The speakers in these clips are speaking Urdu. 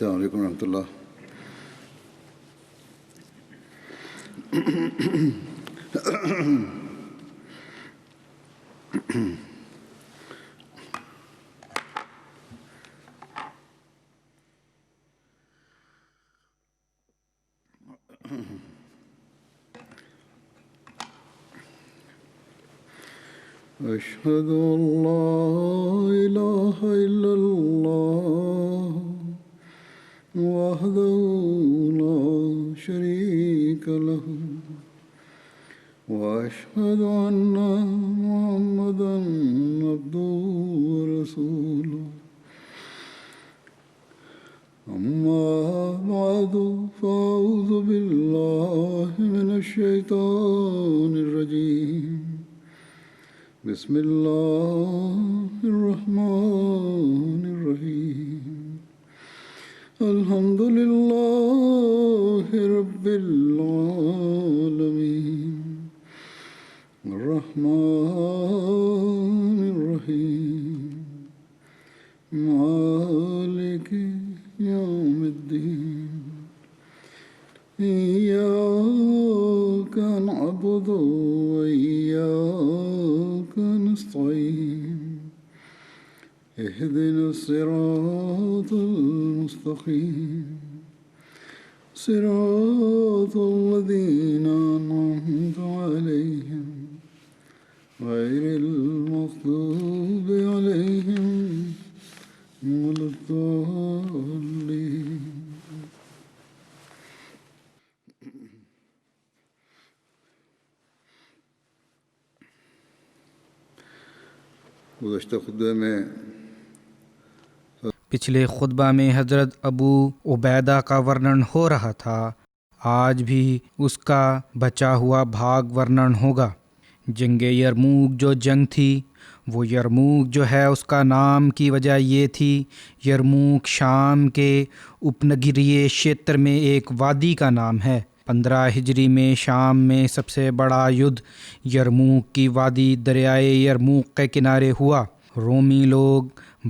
السلام علیکم ورحمۃ اللہ۔ اشہد ان لا الہ الا اللہ وحدہ لا شریک لہ واشہد ان محمدا عبدہ ورسولہ اما بعد فاعوذ باللہ من الشیطان الرجیم بسم اللہ الرحمن الرحیم الحمد للہ رب العالمین الرحمن الرحیم مالک یوم الدین ایاک نعبد وإیاک نستعین اهدنا الصراط المستقیم صراط الذین أنعمت علیہم غیر المغضوب علیہم ولا الضالین۔ گزشتہ خطبے میں پچھلے خطبہ میں حضرت ابو عبیدہ کا ورنن ہو رہا تھا، آج بھی اس کا بچا ہوا بھاگ ورنن ہوگا۔ جنگ یرموک جو جنگ تھی، وہ یرموک جو ہے اس کا نام کی وجہ یہ تھی، یرموک شام کے اپنگریہ شیتر میں ایک وادی کا نام ہے۔ 15 ہجری میں شام میں سب سے بڑا یدھ یرموک کی وادی دریائے یرموک کے کنارے ہوا۔ رومی لوگ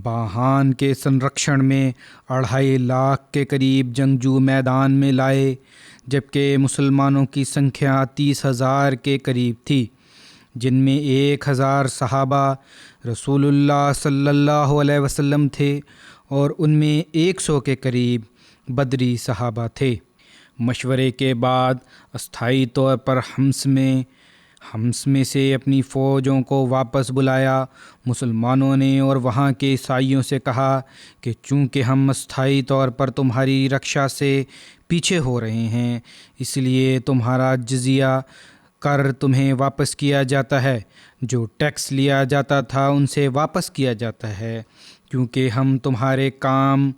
باہان کے سنرکشن میں 2.5 لاکھ کے قریب جنگجو میدان میں لائے، جبکہ مسلمانوں کی سنکھیا 30,000 کے قریب تھی، جن میں 1,000 صحابہ رسول اللہ صلی اللہ علیہ وسلم تھے اور ان میں 100 کے قریب بدری صحابہ تھے۔ مشورے کے بعد استھائی طور پر حمص میں سے اپنی فوجوں کو واپس بلایا مسلمانوں نے، اور وہاں کے عیسائیوں سے کہا کہ چونکہ ہم استھائی طور پر تمہاری رکشا سے پیچھے ہو رہے ہیں، اس لیے تمہارا جزیہ کر تمہیں واپس کیا جاتا ہے، جو ٹیکس لیا جاتا تھا ان سے واپس کیا جاتا ہے، کیونکہ ہم تمہارے کام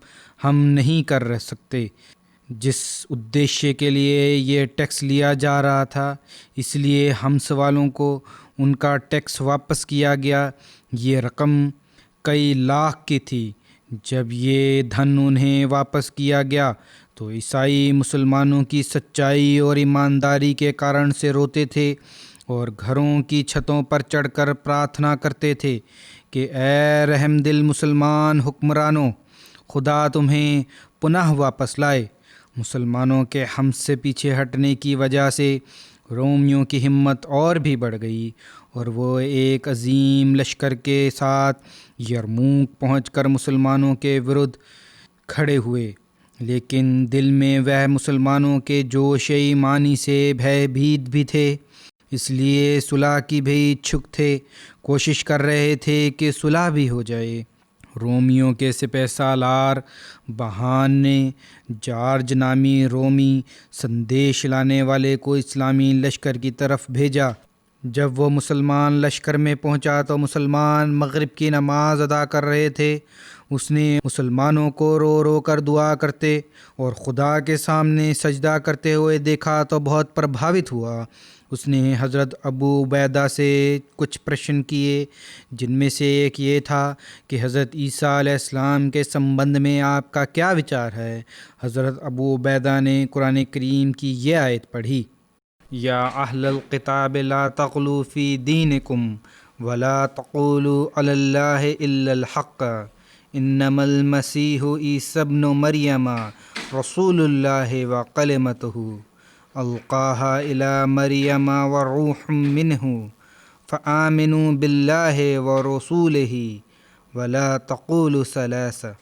ہم نہیں کر سکتے جس ادیشیہ کے لیے یہ ٹیکس لیا جا رہا تھا، اس لیے حمص والوں کو ان کا ٹیکس واپس کیا گیا۔ یہ رقم کئی لاکھ کی تھی۔ جب یہ دھن انہیں واپس کیا گیا تو عیسائی مسلمانوں کی سچائی اور ایمانداری کے کارن سے روتے تھے اور گھروں کی چھتوں پر چڑھ کر پرارتھنا کرتے تھے کہ اے رحم دل مسلمان حکمرانوں، خدا تمہیں پناہ واپس لائے۔ مسلمانوں کے حمص سے پیچھے ہٹنے کی وجہ سے رومیوں کی ہمت اور بھی بڑھ گئی اور وہ ایک عظیم لشکر کے ساتھ یرموک پہنچ کر مسلمانوں کے ورد کھڑے ہوئے، لیکن دل میں وہ مسلمانوں کے جوش ایمانی سے بھے بھیت بھی تھے، اس لیے صلح کی بھی اچھک تھے، کوشش کر رہے تھے کہ صلح بھی ہو جائے۔ رومیوں کے سپہ سالار باہان نے جارج نامی رومی سندیش لانے والے کو اسلامی لشکر کی طرف بھیجا۔ جب وہ مسلمان لشکر میں پہنچا تو مسلمان مغرب کی نماز ادا کر رہے تھے۔ اس نے مسلمانوں کو رو رو کر دعا کرتے اور خدا کے سامنے سجدہ کرتے ہوئے دیکھا تو بہت پربھاوت ہوا۔ اس نے حضرت ابو عبیدہ سے کچھ پرشن کیے، جن میں سے ایک یہ تھا کہ حضرت عیسیٰ علیہ السلام کے سمبندھ میں آپ کا کیا وچار ہے؟ حضرت ابو عبیدہ نے قرآن کریم کی یہ آیت پڑھی، یا اہل الکتاب لا تغلوا فی دینکم ولا تقولوا علی اللہ الا الحق انما المسیح عیسی ابن مریم رسول اللہ وکلمتہ القاها الی مریم وروح منہ فآمنوا باللہ ورسولہ ولا تقولوا ثلاثہ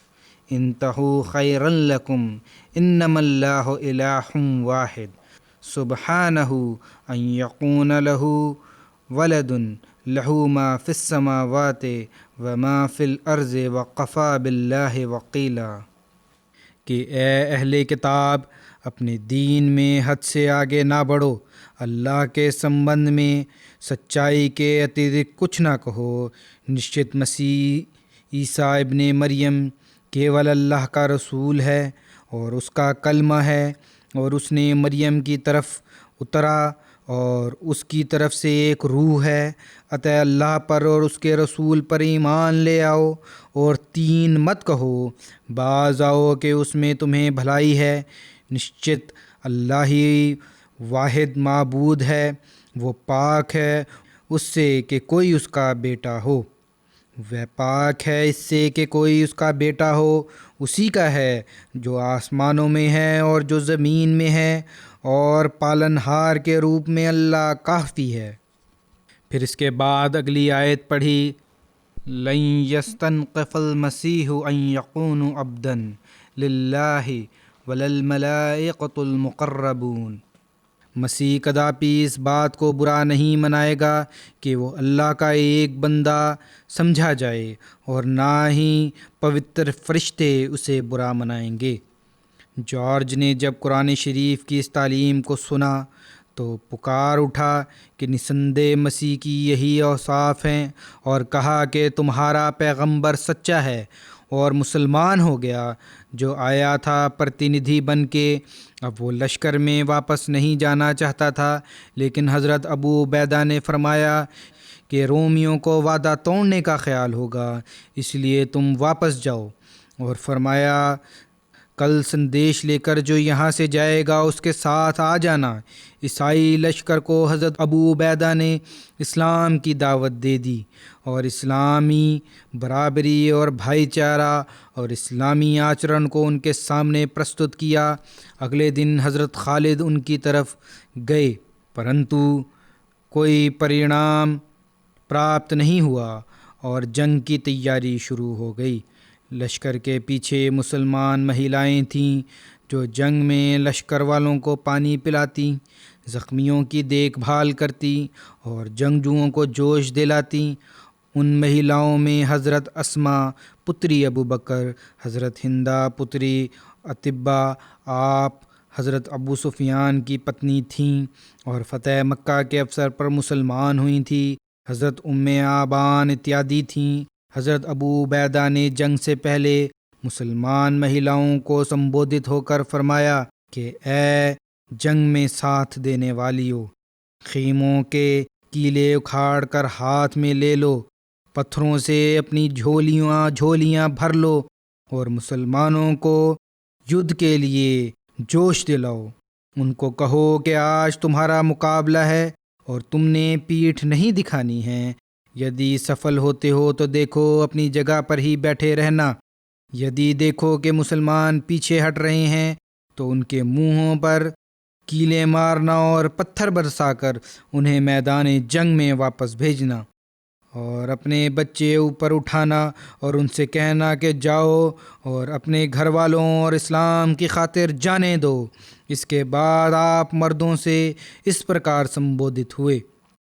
انتہوا خیرا لکم انما اللہ الہ واحد سبحانہ ان یکون لہ ولد لہ ما فی السماوات وما فی الارض وکفی باللہ وکیلا۔ کہ اے اہل کتاب، اپنے دین میں حد سے آگے نہ بڑھو، اللہ کے سمبند میں سچائی کے اترکت کچھ نہ کہو۔ نشچت مسیح عیسیٰ ابن مریم کیول اللہ کا رسول ہے اور اس کا کلمہ ہے، اور اس نے مریم کی طرف اترا اور اس کی طرف سے ایک روح ہے۔ اطیع اللہ پر اور اس کے رسول پر ایمان لے آؤ، اور تین مت کہو، باز آؤ کہ اس میں تمہیں بھلائی ہے۔ نشچت اللہ ہی واحد معبود ہے، وہ پاک ہے اس سے کہ کوئی اس کا بیٹا ہو، وہ پاک ہے اس سے کہ کوئی اس کا بیٹا ہو۔ اسی کا ہے جو آسمانوں میں ہے اور جو زمین میں ہے، اور پالنہار کے روپ میں اللہ کافی ہے۔ پھر اس کے بعد اگلی آیت پڑھی، لن یستنقف المسیح ان یکون عبدا للہ ولا الملائکۃ المقربون۔ مسیح کداپی اس بات کو برا نہیں منائے گا کہ وہ اللہ کا ایک بندہ سمجھا جائے، اور نہ ہی پوتر فرشتے اسے برا منائیں گے۔ جارج نے جب قرآن شریف کی اس تعلیم کو سنا تو پکار اٹھا کہ نسندہ مسیح کی یہی اوصاف ہیں، اور کہا کہ تمہارا پیغمبر سچا ہے اور مسلمان ہو گیا، جو آیا تھا پرتیندھی بن کے۔ اب وہ لشکر میں واپس نہیں جانا چاہتا تھا، لیکن حضرت ابو عبیدہ نے فرمایا کہ رومیوں کو وعدہ توڑنے کا خیال ہوگا، اس لیے تم واپس جاؤ، اور فرمایا کل سندیش لے کر جو یہاں سے جائے گا اس کے ساتھ آ جانا۔ عیسائی لشکر کو حضرت ابو عبیدہ نے اسلام کی دعوت دے دی، اور اسلامی برابری اور بھائی چارہ اور اسلامی آچرن کو ان کے سامنے پرستت کیا۔ اگلے دن حضرت خالد ان کی طرف گئے، پرنتو کوئی پرینام پراپت نہیں ہوا، اور جنگ کی تیاری شروع ہو گئی۔ لشکر کے پیچھے مسلمان مہیلائیں تھیں جو جنگ میں لشکر والوں کو پانی پلاتی، زخمیوں کی دیکھ بھال کرتی اور جنگجوؤں کو جوش دلاتی۔ ان مہیلاؤں میں حضرت اسماء پتری ابو بکر، حضرت ہندہ پتری عتبہ آپ حضرت ابو سفیان کی پتنی تھیں، اور فتح مکہ کے اوسر پر مسلمان ہوئی تھیں، حضرت آبان اتیادی تھیں۔ حضرت ابو عبیدہ نے جنگ سے پہلے مسلمان مہیلاؤں کو سمبودھت ہو کر فرمایا کہ اے جنگ میں ساتھ دینے والیو، خیموں کے کیلے اکھاڑ کر ہاتھ میں لے لو، پتھروں سے اپنی جھولیاں بھر لو، اور مسلمانوں کو یدھ کے لیے جوش دلاؤ۔ ان کو کہو کہ آج تمہارا مقابلہ ہے اور تم نے پیٹھ نہیں دکھانی ہے۔ یدی سفل ہوتے ہو تو دیکھو اپنی جگہ پر ہی بیٹھے رہنا، یدی دیکھو کہ مسلمان پیچھے ہٹ رہے ہیں تو ان کے منہوں پر کیلے مارنا اور پتھر برسا کر انہیں میدان جنگ میں واپس بھیجنا، اور اپنے بچے اوپر اٹھانا اور ان سے کہنا کہ جاؤ اور اپنے گھر والوں اور اسلام کی خاطر جانیں دو۔ اس کے بعد آپ مردوں سے اس پرکار سمبودھت ہوئے،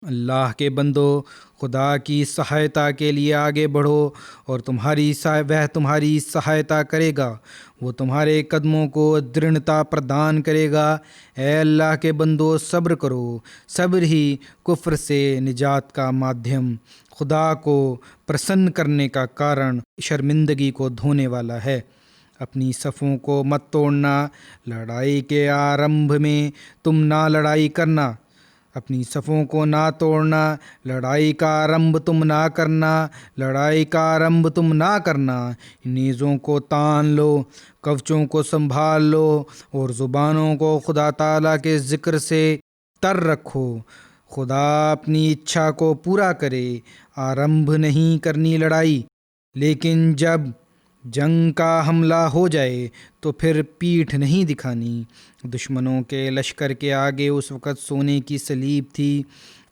اللہ کے بندو، خدا کی سہایتا کے لیے آگے بڑھو، اور وہ تمہاری سہایتا کرے گا، وہ تمہارے قدموں کو دڑھتا پردان کرے گا۔ اے اللہ کے بندو، صبر کرو، صبر ہی کفر سے نجات کا مادھیم، خدا کو پرسن کرنے کا کارن، شرمندگی کو دھونے والا ہے۔ اپنی صفوں کو مت توڑنا، لڑائی کے آرمبھ میں تم نہ لڑائی کرنا، اپنی صفوں کو نہ توڑنا، لڑائی کا آرمبھ تم نہ کرنا، لڑائی کا آرمبھ تم نہ کرنا۔ نیزوں کو تان لو، کوچوں کو سنبھال لو، اور زبانوں کو خدا تعالیٰ کے ذکر سے تر رکھو۔ خدا اپنی اچھا کو پورا کرے۔ آرمبھ نہیں کرنی لڑائی، لیکن جب جنگ کا حملہ ہو جائے تو پھر پیٹھ نہیں دکھانی۔ دشمنوں کے لشکر کے آگے اس وقت سونے کی صلیب تھی،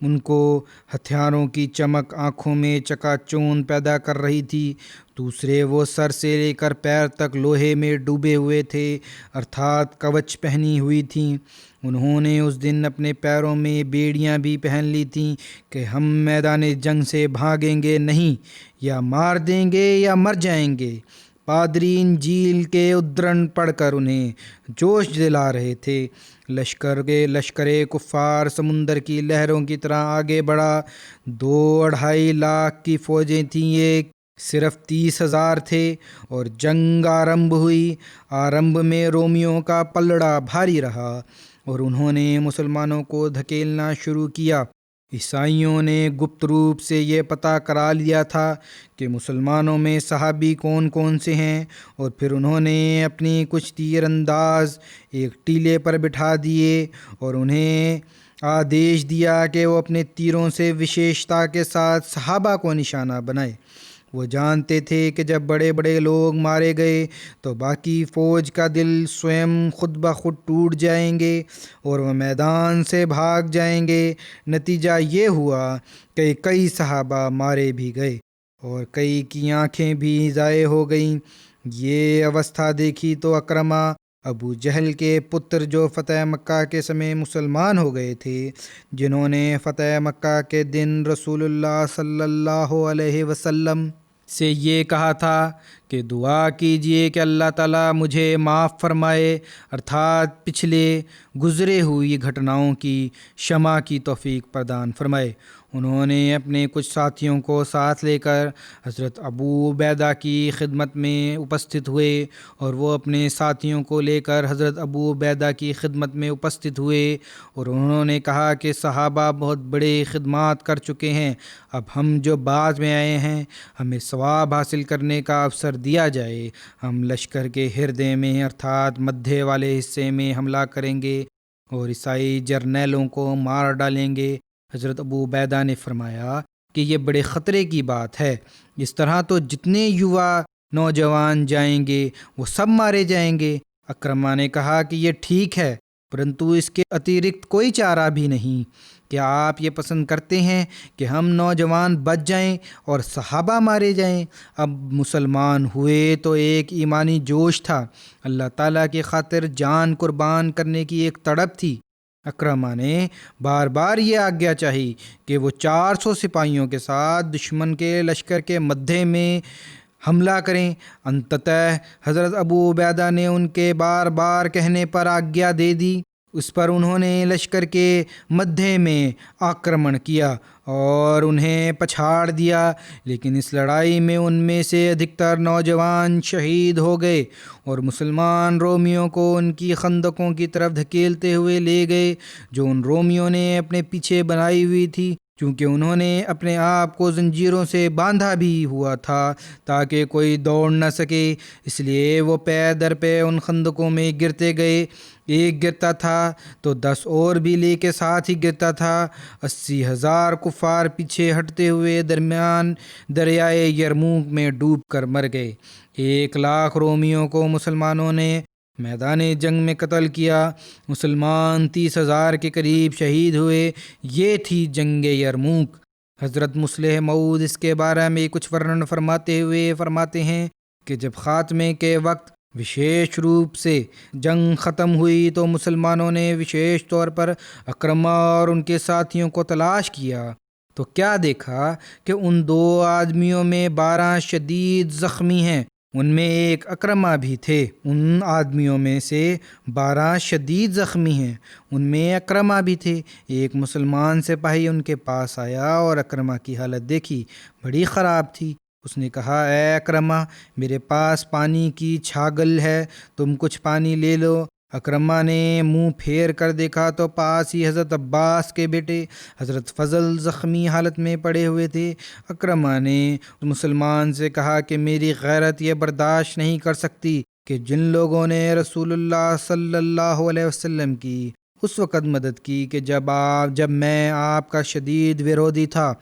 ان کو ہتھیاروں کی چمک آنکھوں میں چکا چوند پیدا کر رہی تھی۔ دوسرے وہ سر سے لے کر پیر تک لوہے میں ڈوبے ہوئے تھے، ارتھات کوچ پہنی ہوئی تھیں۔ انہوں نے اس دن اپنے پیروں میں بیڑیاں بھی پہن لی تھیں کہ ہم میدان جنگ سے بھاگیں گے نہیں، یا مار دیں گے یا مر جائیں گے۔ پادری انجیل کے ادرن پڑھ کر انہیں جوش دلا رہے تھے۔ لشکر کفار سمندر کی لہروں کی طرح آگے بڑھا۔ 2-2.5 لاکھ کی فوجیں تھیں، ایک صرف 30,000 تھے، اور جنگ آرمب ہوئی۔ آرمب میں رومیوں کا پلڑا بھاری رہا اور انہوں نے مسلمانوں کو دھکیلنا شروع کیا۔ عیسائیوں نے گپت روپ سے یہ پتہ کرا لیا تھا کہ مسلمانوں میں صحابی کون کون سے ہیں، اور پھر انہوں نے اپنی کچھ تیر انداز ایک ٹیلے پر بٹھا دیے اور انہیں آدیش دیا کہ وہ اپنے تیروں سے وشیشتا کے ساتھ صحابہ کو نشانہ بنائے۔ وہ جانتے تھے کہ جب بڑے بڑے لوگ مارے گئے تو باقی فوج کا دل سوئم خود بخود ٹوٹ جائیں گے اور وہ میدان سے بھاگ جائیں گے۔ نتیجہ یہ ہوا کہ کئی صحابہ مارے بھی گئے اور کئی کی آنکھیں بھی ضائع ہو گئیں۔ یہ اوستھا دیکھی تو اکرمہ ابو جہل کے پتر، جو فتح مکہ کے سمے مسلمان ہو گئے تھے، جنہوں نے فتح مکہ کے دن رسول اللہ صلی اللہ علیہ وسلم سے یہ کہا تھا کہ دعا کیجئے کہ اللہ تعالیٰ مجھے معاف فرمائے، ارتھات پچھلے گزرے ہوئی گھٹناؤں کی شمع کی توفیق پردان فرمائے۔ انہوں نے اپنے کچھ ساتھیوں کو ساتھ لے کر حضرت ابو عبیدہ کی خدمت میں اپستھت ہوئے، اور وہ اپنے ساتھیوں کو لے کر حضرت ابو عبیدہ کی خدمت میں اپستھت ہوئے، اور انہوں نے کہا کہ صحابہ بہت بڑے خدمات کر چکے ہیں، اب ہم جو بعد میں آئے ہیں ہمیں ثواب حاصل کرنے کا اوسر دیا جائے۔ ہم لشکر کے ہردے میں ارتھات مدھے والے حصے میں حملہ کریں گے اور عیسائی جرنیلوں کو مار ڈالیں گے۔ حضرت ابو عبیدہ نے فرمایا کہ یہ بڑے خطرے کی بات ہے، اس طرح تو جتنے یوا نوجوان جائیں گے وہ سب مارے جائیں گے۔ اکرمہ نے کہا کہ یہ ٹھیک ہے، پرنتو اس کے اتیرکت کوئی چارہ بھی نہیں۔ کیا آپ یہ پسند کرتے ہیں کہ ہم نوجوان بچ جائیں اور صحابہ مارے جائیں؟ اب مسلمان ہوئے تو ایک ایمانی جوش تھا، اللہ تعالیٰ کی خاطر جان قربان کرنے کی ایک تڑپ تھی۔ اکرمہ نے بار بار یہ آگیا چاہی کہ وہ 400 سپاہیوں کے ساتھ دشمن کے لشکر کے مدھے میں حملہ کریں۔ انتتہ حضرت ابو عبیدہ نے ان کے بار بار کہنے پر آگیا دے دی۔ اس پر انہوں نے لشکر کے مدھے میں آکرمن کیا اور انہیں پچھاڑ دیا، لیکن اس لڑائی میں ان میں سے ادھکتر نوجوان شہید ہو گئے اور مسلمان رومیوں کو ان کی خندقوں کی طرف دھکیلتے ہوئے لے گئے جو ان رومیوں نے اپنے پیچھے بنائی ہوئی تھی۔ چونکہ انہوں نے اپنے آپ کو زنجیروں سے باندھا بھی ہوا تھا تاکہ کوئی دوڑ نہ سکے، اس لیے وہ پے در پے ان خندقوں میں گرتے گئے۔ ایک گرتا تھا تو 10 اور بھی لے کے ساتھ ہی گرتا تھا۔ 80,000 کفار پیچھے ہٹتے ہوئے درمیان دریائے یرموک میں ڈوب کر مر گئے۔ 1 لاکھ رومیوں کو مسلمانوں نے میدان جنگ میں قتل کیا، مسلمان 30,000 کے قریب شہید ہوئے۔ یہ تھی جنگ یرموک۔ حضرت مصلح موعود اس کے بارے میں کچھ ورنن فرماتے ہوئے فرماتے ہیں کہ جب خاتمے کے وقت وشیش روپ سے جنگ ختم ہوئی تو مسلمانوں نے وشیش طور پر اکرمہ اور ان کے ساتھیوں کو تلاش کیا تو کیا دیکھا کہ ان 2 آدمیوں میں 12 شدید زخمی ہیں، ان میں ایک اکرمہ بھی تھے۔ ان آدمیوں میں سے 12 شدید زخمی ہیں، ان میں اکرمہ بھی تھے۔ ایک مسلمان سپاہی ان کے پاس آیا اور اکرمہ کی حالت دیکھی، بڑی خراب تھی۔ اس نے کہا، اے اکرمہ، میرے پاس پانی کی چھاگل ہے، تم کچھ پانی لے لو۔ اکرمہ نے منہ پھیر کر دیکھا تو پاس ہی حضرت عباس کے بیٹے حضرت فضل زخمی حالت میں پڑے ہوئے تھے۔ اکرمہ نے مسلمان سے کہا کہ میری غیرت یہ برداشت نہیں کر سکتی کہ جن لوگوں نے رسول اللہ صلی اللہ علیہ وسلم کی اس وقت مدد کی کہ جب میں آپ کا شدید ورودی تھا،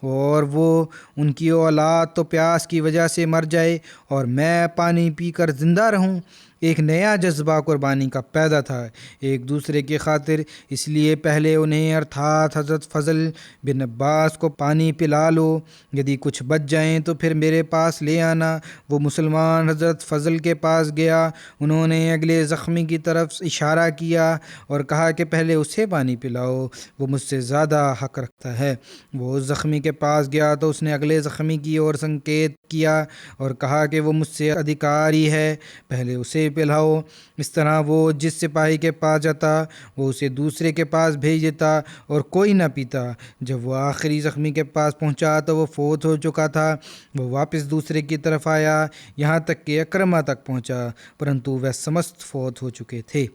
اور وہ ان کی اولاد تو پیاس کی وجہ سے مر جائے اور میں پانی پی کر زندہ رہوں۔ ایک نیا جذبہ قربانی کا پیدا تھا، ایک دوسرے کی خاطر۔ اس لیے پہلے انہیں ارتھات حضرت فضل بن عباس کو پانی پلا لو، یدی کچھ بچ جائیں تو پھر میرے پاس لے آنا۔ وہ مسلمان حضرت فضل کے پاس گیا، انہوں نے اگلے زخمی کی طرف اشارہ کیا اور کہا کہ پہلے اسے پانی پلاؤ، وہ مجھ سے زیادہ حق رکھتا ہے۔ وہ اس زخمی کے پاس گیا تو اس نے اگلے زخمی کی اور سنکیت کیا اور کہا کہ وہ مجھ سے ادھیکاری ہے، پہلے اسے پلاؤ۔ اس طرح وہ جس سپاہی کے پاس جاتا وہ اسے دوسرے کے پاس بھیج دیتا اور کوئی نہ پیتا۔ جب وہ آخری زخمی کے پاس پہنچا تو وہ فوت ہو چکا تھا۔ وہ واپس دوسرے کی طرف آیا یہاں تک کہ اکرمہ تک پہنچا، پرنتو وہ سمست فوت ہو چکے تھے۔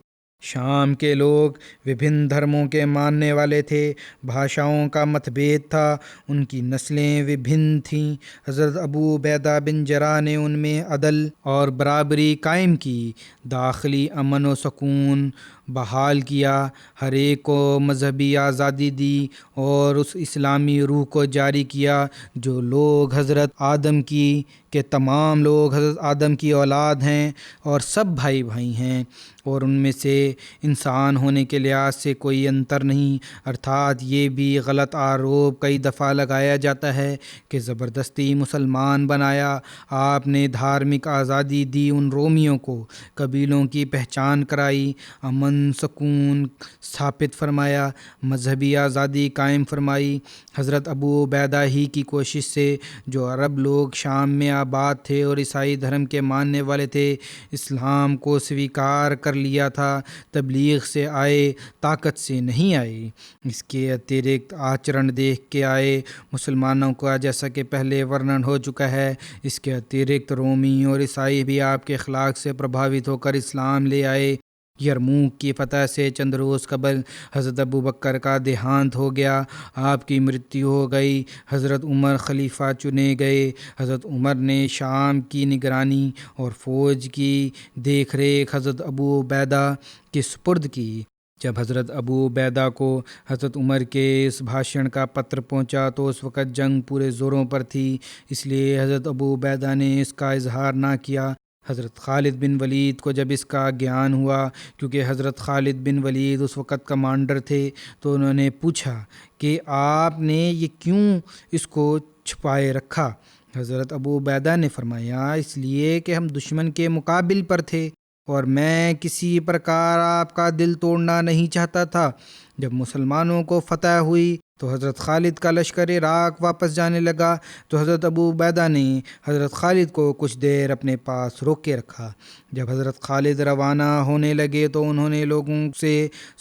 شام کے لوگ وبھن دھرموں کے ماننے والے تھے، بھاشاؤں کا متبھید تھا، ان کی نسلیں وبھن تھیں۔ حضرت ابو عبیدہ بن جراح نے ان میں عدل اور برابری قائم کی، داخلی امن و سکون بحال کیا، ہر ایک کو مذہبی آزادی دی اور اس اسلامی روح کو جاری کیا جو لوگ حضرت آدم کی کہ تمام لوگ حضرت آدم کی اولاد ہیں اور سب بھائی بھائی ہیں، اور ان میں سے انسان ہونے کے لحاظ سے کوئی انتر نہیں۔ ارتھات یہ بھی غلط آروپ کئی دفعہ لگایا جاتا ہے کہ زبردستی مسلمان بنایا۔ آپ نے دھارمک آزادی دی ان رومیوں کو، قبیلوں کی پہچان کرائی، امن سکون ثابت فرمایا، مذہبی آزادی قائم فرمائی۔ حضرت ابو عبیدہ ہی کی کوشش سے جو عرب لوگ شام میں آباد تھے اور عیسائی دھرم کے ماننے والے تھے، اسلام کو سویکار کر لیا تھا، تبلیغ سے آئے، طاقت سے نہیں آئے، اس کے اترکت آچرن دیکھ کے آئے۔ مسلمانوں کا جیسا کہ پہلے ورنن ہو چکا ہے، اس کے اترکت رومی اور عیسائی بھی آپ کے اخلاق سے پربھاوت ہو کر اسلام لے آئے۔ یرموک کی فتح سے چند روز قبل حضرت ابو بکر کا دیہانت ہو گیا، آپ کی مرتیو ہو گئی، حضرت عمر خلیفہ چنے گئے۔ حضرت عمر نے شام کی نگرانی اور فوج کی دیکھ ریکھ حضرت ابو عبیدہ کے سپرد کی۔ جب حضرت ابو عبیدہ کو حضرت عمر کے اس بھاشن کا پتر پہنچا تو اس وقت جنگ پورے زوروں پر تھی، اس لیے حضرت ابو عبیدہ نے اس کا اظہار نہ کیا۔ حضرت خالد بن ولید کو جب اس کا گیان ہوا، کیونکہ حضرت خالد بن ولید اس وقت کمانڈر تھے، تو انہوں نے پوچھا کہ آپ نے یہ کیوں اس کو چھپائے رکھا؟ حضرت ابو عبیدہ نے فرمایا، اس لیے کہ ہم دشمن کے مقابل پر تھے اور میں کسی پرکار آپ کا دل توڑنا نہیں چاہتا تھا۔ جب مسلمانوں کو فتح ہوئی تو حضرت خالد کا لشکر عراق واپس جانے لگا تو حضرت ابو عبیدہ نے حضرت خالد کو کچھ دیر اپنے پاس روک کے رکھا۔ جب حضرت خالد روانہ ہونے لگے تو انہوں نے لوگوں سے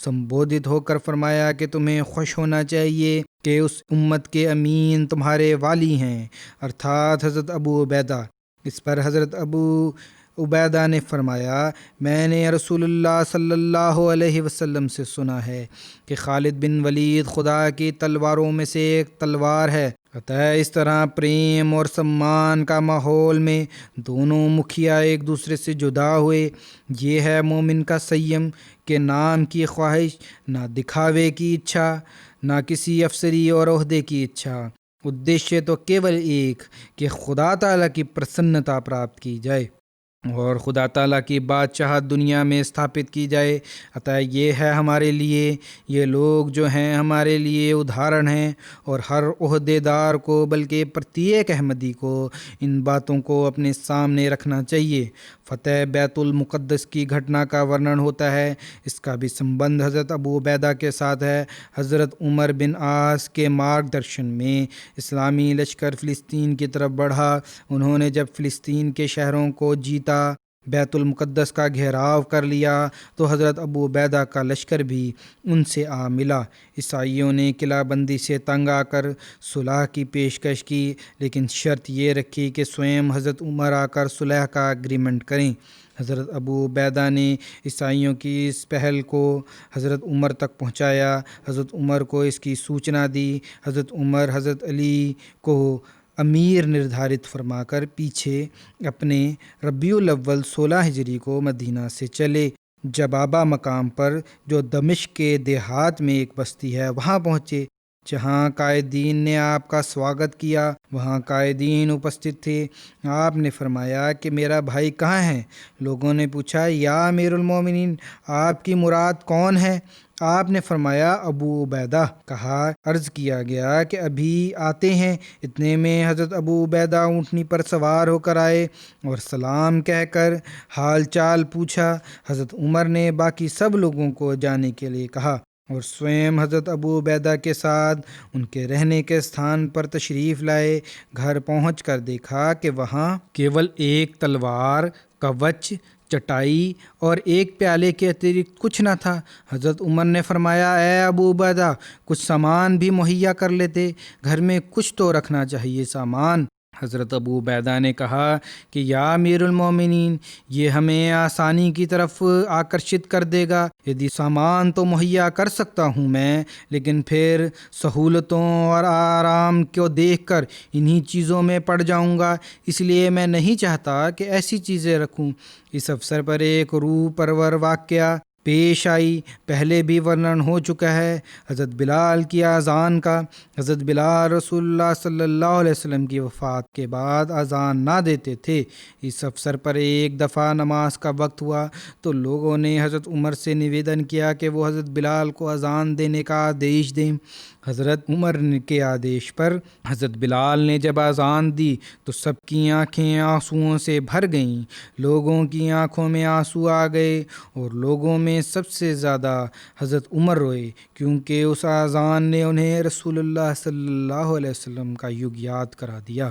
سمبودھت ہو کر فرمایا کہ تمہیں خوش ہونا چاہیے کہ اس امت کے امین تمہارے والی ہیں، ارتھات حضرت ابو عبیدہ۔ اس پر حضرت ابو عبیدہ نے فرمایا، میں نے رسول اللہ صلی اللہ علیہ وسلم سے سنا ہے کہ خالد بن ولید خدا کی تلواروں میں سے ایک تلوار ہے، اطاع اس طرح پریم اور سمان کا ماحول میں دونوں مکھیا ایک دوسرے سے جدا ہوئے۔ یہ ہے مومن کا سیم کہ نام کی خواہش، نہ دکھاوے کی اچھا، نہ کسی افسری اور عہدے کی اچھا، ادیشیہ تو کیول ایک کہ خدا تعالیٰ کی پرسنتا پراپت کی جائے اور خدا تعالیٰ کی بادشاہت دنیا میں استھاپت کی جائے۔ عطا یہ ہے ہمارے لیے، یہ لوگ جو ہیں ہمارے لیے ادھارن ہیں، اور ہر عہدے دار کو بلکہ پرتیک احمدی کو ان باتوں کو اپنے سامنے رکھنا چاہیے۔ فتح بیت المقدس کی گھٹنا کا ورنن ہوتا ہے، اس کا بھی سمبند حضرت ابو عبیدہ کے ساتھ ہے۔ حضرت عمر بن عاص کے مارگدرشن میں اسلامی لشکر فلسطین کی طرف بڑھا۔ انہوں نے جب فلسطین کے شہروں کو جیتا، بیت المقدس کا گھیراؤ کر لیا، تو حضرت ابو عبیدہ کا لشکر بھی ان سے آ ملا۔ عیسائیوں نے قلعہ بندی سے تنگ آ کر صلح کی پیشکش کی، لیکن شرط یہ رکھی کہ سوئم حضرت عمر آ کر صلح کا اگریمنٹ کریں۔ حضرت ابو عبیدہ نے عیسائیوں کی اس پہل کو حضرت عمر تک پہنچایا۔ حضرت عمر کو اس کی سوچنا دی۔ حضرت عمر حضرت علی کو امیر نردھارت فرما کر پیچھے اپنے ربیع الاول 16 ہجری کو مدینہ سے چلے۔ جبابہ مقام پر جو دمشق کے دیہات میں ایک بستی ہے وہاں پہنچے۔ جہاں قائدین نے آپ کا سواگت کیا وہاں قائدین اپستت تھے۔ آپ نے فرمایا کہ میرا بھائی کہاں ہے؟ لوگوں نے پوچھا یا امیر المومنین آپ کی مراد کون ہے؟ آپ نے فرمایا ابو عبیدہ۔ کہا عرض کیا گیا کہ ابھی آتے ہیں۔ اتنے میں حضرت ابو عبیدہ اونٹنی پر سوار ہو کر آئے اور سلام کہہ کر حال چال پوچھا۔ حضرت عمر نے باقی سب لوگوں کو جانے کے لیے کہا اور سوئم حضرت ابو عبیدہ کے ساتھ ان کے رہنے کے استھان پر تشریف لائے۔ گھر پہنچ کر دیکھا کہ وہاں کیول ایک تلوار، کوچ، چٹائی اور ایک پیالے کے اترکت کچھ نہ تھا۔ حضرت عمر نے فرمایا اے ابو عبیدہ کچھ سامان بھی مہیا کر لیتے، گھر میں کچھ تو رکھنا چاہیے سامان۔ حضرت ابو عبیدہ نے کہا کہ یا امیر المومنین یہ ہمیں آسانی کی طرف آکرشت کر دے گا۔ یدی سامان تو مہیا کر سکتا ہوں میں، لیکن پھر سہولتوں اور آرام کو دیکھ کر انہی چیزوں میں پڑ جاؤں گا، اس لیے میں نہیں چاہتا کہ ایسی چیزیں رکھوں۔ اس افسر پر ایک روح پرور واقعہ پیش آئی، پہلے بھی ورنن ہو چکا ہے، حضرت بلال کی اذان کا۔ حضرت بلال رسول اللہ صلی اللہ علیہ وسلم کی وفات کے بعد اذان نہ دیتے تھے۔ اس افسر پر ایک دفعہ نماز کا وقت ہوا تو لوگوں نے حضرت عمر سے نویدن کیا کہ وہ حضرت بلال کو اذان دینے کا آدیش دیں۔ حضرت عمر کے آدیش پر حضرت بلال نے جب اذان دی تو سب کی آنکھیں آنسوؤں سے بھر گئیں، لوگوں کی آنکھوں میں آنسو آ گئے اور لوگوں میں سب سے زیادہ حضرت عمر روئے، کیونکہ اس اذان نے انہیں رسول اللہ صلی اللہ علیہ وسلم کا یگ یاد کرا دیا۔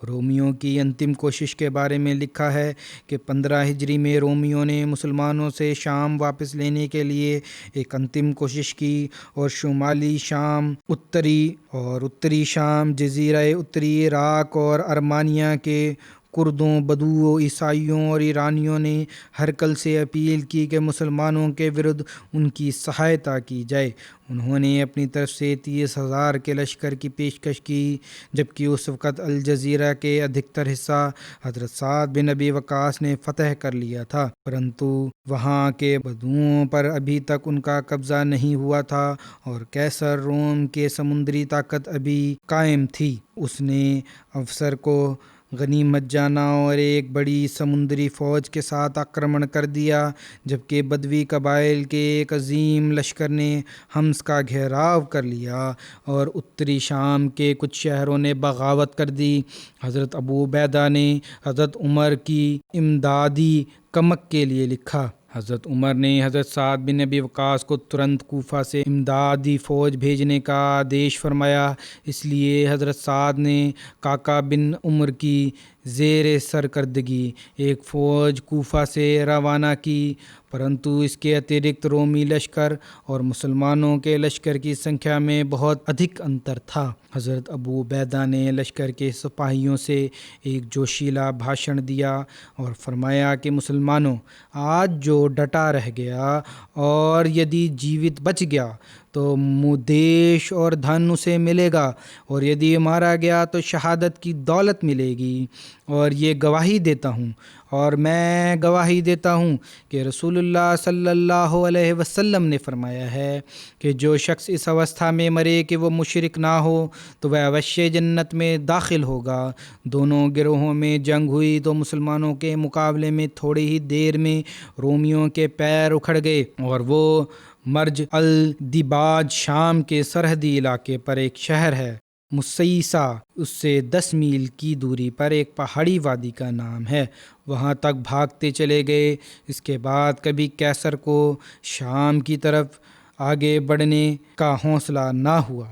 رومیوں کی انتم کوشش کے بارے میں لکھا ہے کہ 15 ہجری میں رومیوں نے مسلمانوں سے شام واپس لینے کے لیے ایک انتم کوشش کی اور شمالی شام، اتری شام، جزیرہ اتری عراق اور ارمانیہ کے کردوں، بدوؤں، عیسائیوں اور ایرانیوں نے ہرکل سے اپیل کی کہ مسلمانوں کے ورد ان کی سہایتا کی جائے۔ انہوں نے اپنی طرف سے 30,000 کے لشکر کی پیشکش کی، جبکہ اس وقت الجزیرہ کے ادھکتر حصہ حضرت سعد بن ابی وقاص نے فتح کر لیا تھا، پرنتو وہاں کے بدوؤں پر ابھی تک ان کا قبضہ نہیں ہوا تھا اور قیصر روم کے سمندری طاقت ابھی قائم تھی۔ اس نے افسر کو غنیمت جانا اور ایک بڑی سمندری فوج کے ساتھ آکرمن کر دیا، جبکہ بدوی قبائل کے ایک عظیم لشکر نے حمص کا گھیراؤ کر لیا اور اتری شام کے کچھ شہروں نے بغاوت کر دی۔ حضرت ابو عبیدہ نے حضرت عمر کی امدادی کمک کے لیے لکھا۔ حضرت عمر نے حضرت سعد بن ابی وقاص کو ترنت کوفہ سے امدادی فوج بھیجنے کا آدیش فرمایا۔ اس لیے حضرت سعد نے کاکا بن عمر کی زیر سرکردگی ایک فوج کوفہ سے روانہ کی، پرنتو اس کے اترکت رومی لشکر اور مسلمانوں کے لشکر کی سنکھیا میں بہت ادھک انتر تھا۔ حضرت ابو عبیدہ نے لشکر کے سپاہیوں سے ایک جوشیلا بھاشن دیا اور فرمایا کہ مسلمانوں، آج جو ڈٹا رہ گیا اور یدی جیوت بچ گیا تو مدیش اور دھن اسے ملے گا، اور یدی مارا گیا تو شہادت کی دولت ملے گی۔ اور یہ گواہی دیتا ہوں اور میں گواہی دیتا ہوں کہ رسول اللہ صلی اللہ علیہ وسلم نے فرمایا ہے کہ جو شخص اس اوستھا میں مرے کہ وہ مشرک نہ ہو تو وہ اوشیہ جنت میں داخل ہوگا۔ دونوں گروہوں میں جنگ ہوئی تو مسلمانوں کے مقابلے میں تھوڑی ہی دیر میں رومیوں کے پیر اکھڑ گئے اور وہ مرج الدیباج شام کے سرحدی علاقے پر ایک شہر ہے، مسیسا، اس سے 10 میل کی دوری پر ایک پہاڑی وادی کا نام ہے، وہاں تک بھاگتے چلے گئے۔ اس کے بعد کبھی قیصر کو شام کی طرف آگے بڑھنے کا حوصلہ نہ ہوا۔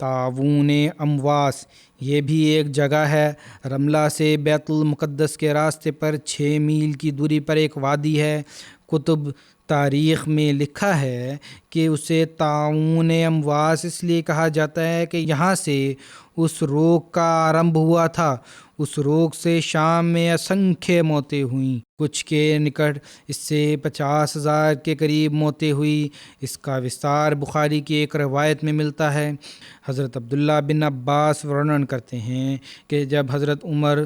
تعاون امواس، یہ بھی ایک جگہ ہے، رملہ سے بیت المقدس کے راستے پر 6 میل کی دوری پر ایک وادی ہے۔ کتب تاریخ میں لکھا ہے کہ اسے تعاون امواس اس لیے کہا جاتا ہے کہ یہاں سے اس روگ کا آرمبھ ہوا تھا۔ اس روگ سے شام میں اسنکھیہ موتیں ہوئیں، کچھ کے نکٹ اس سے 50,000 کے قریب موتیں ہوئی۔ اس کا وستار بخاری کی ایک روایت میں ملتا ہے۔ حضرت عبداللہ بن عباس ورنن کرتے ہیں کہ جب حضرت عمر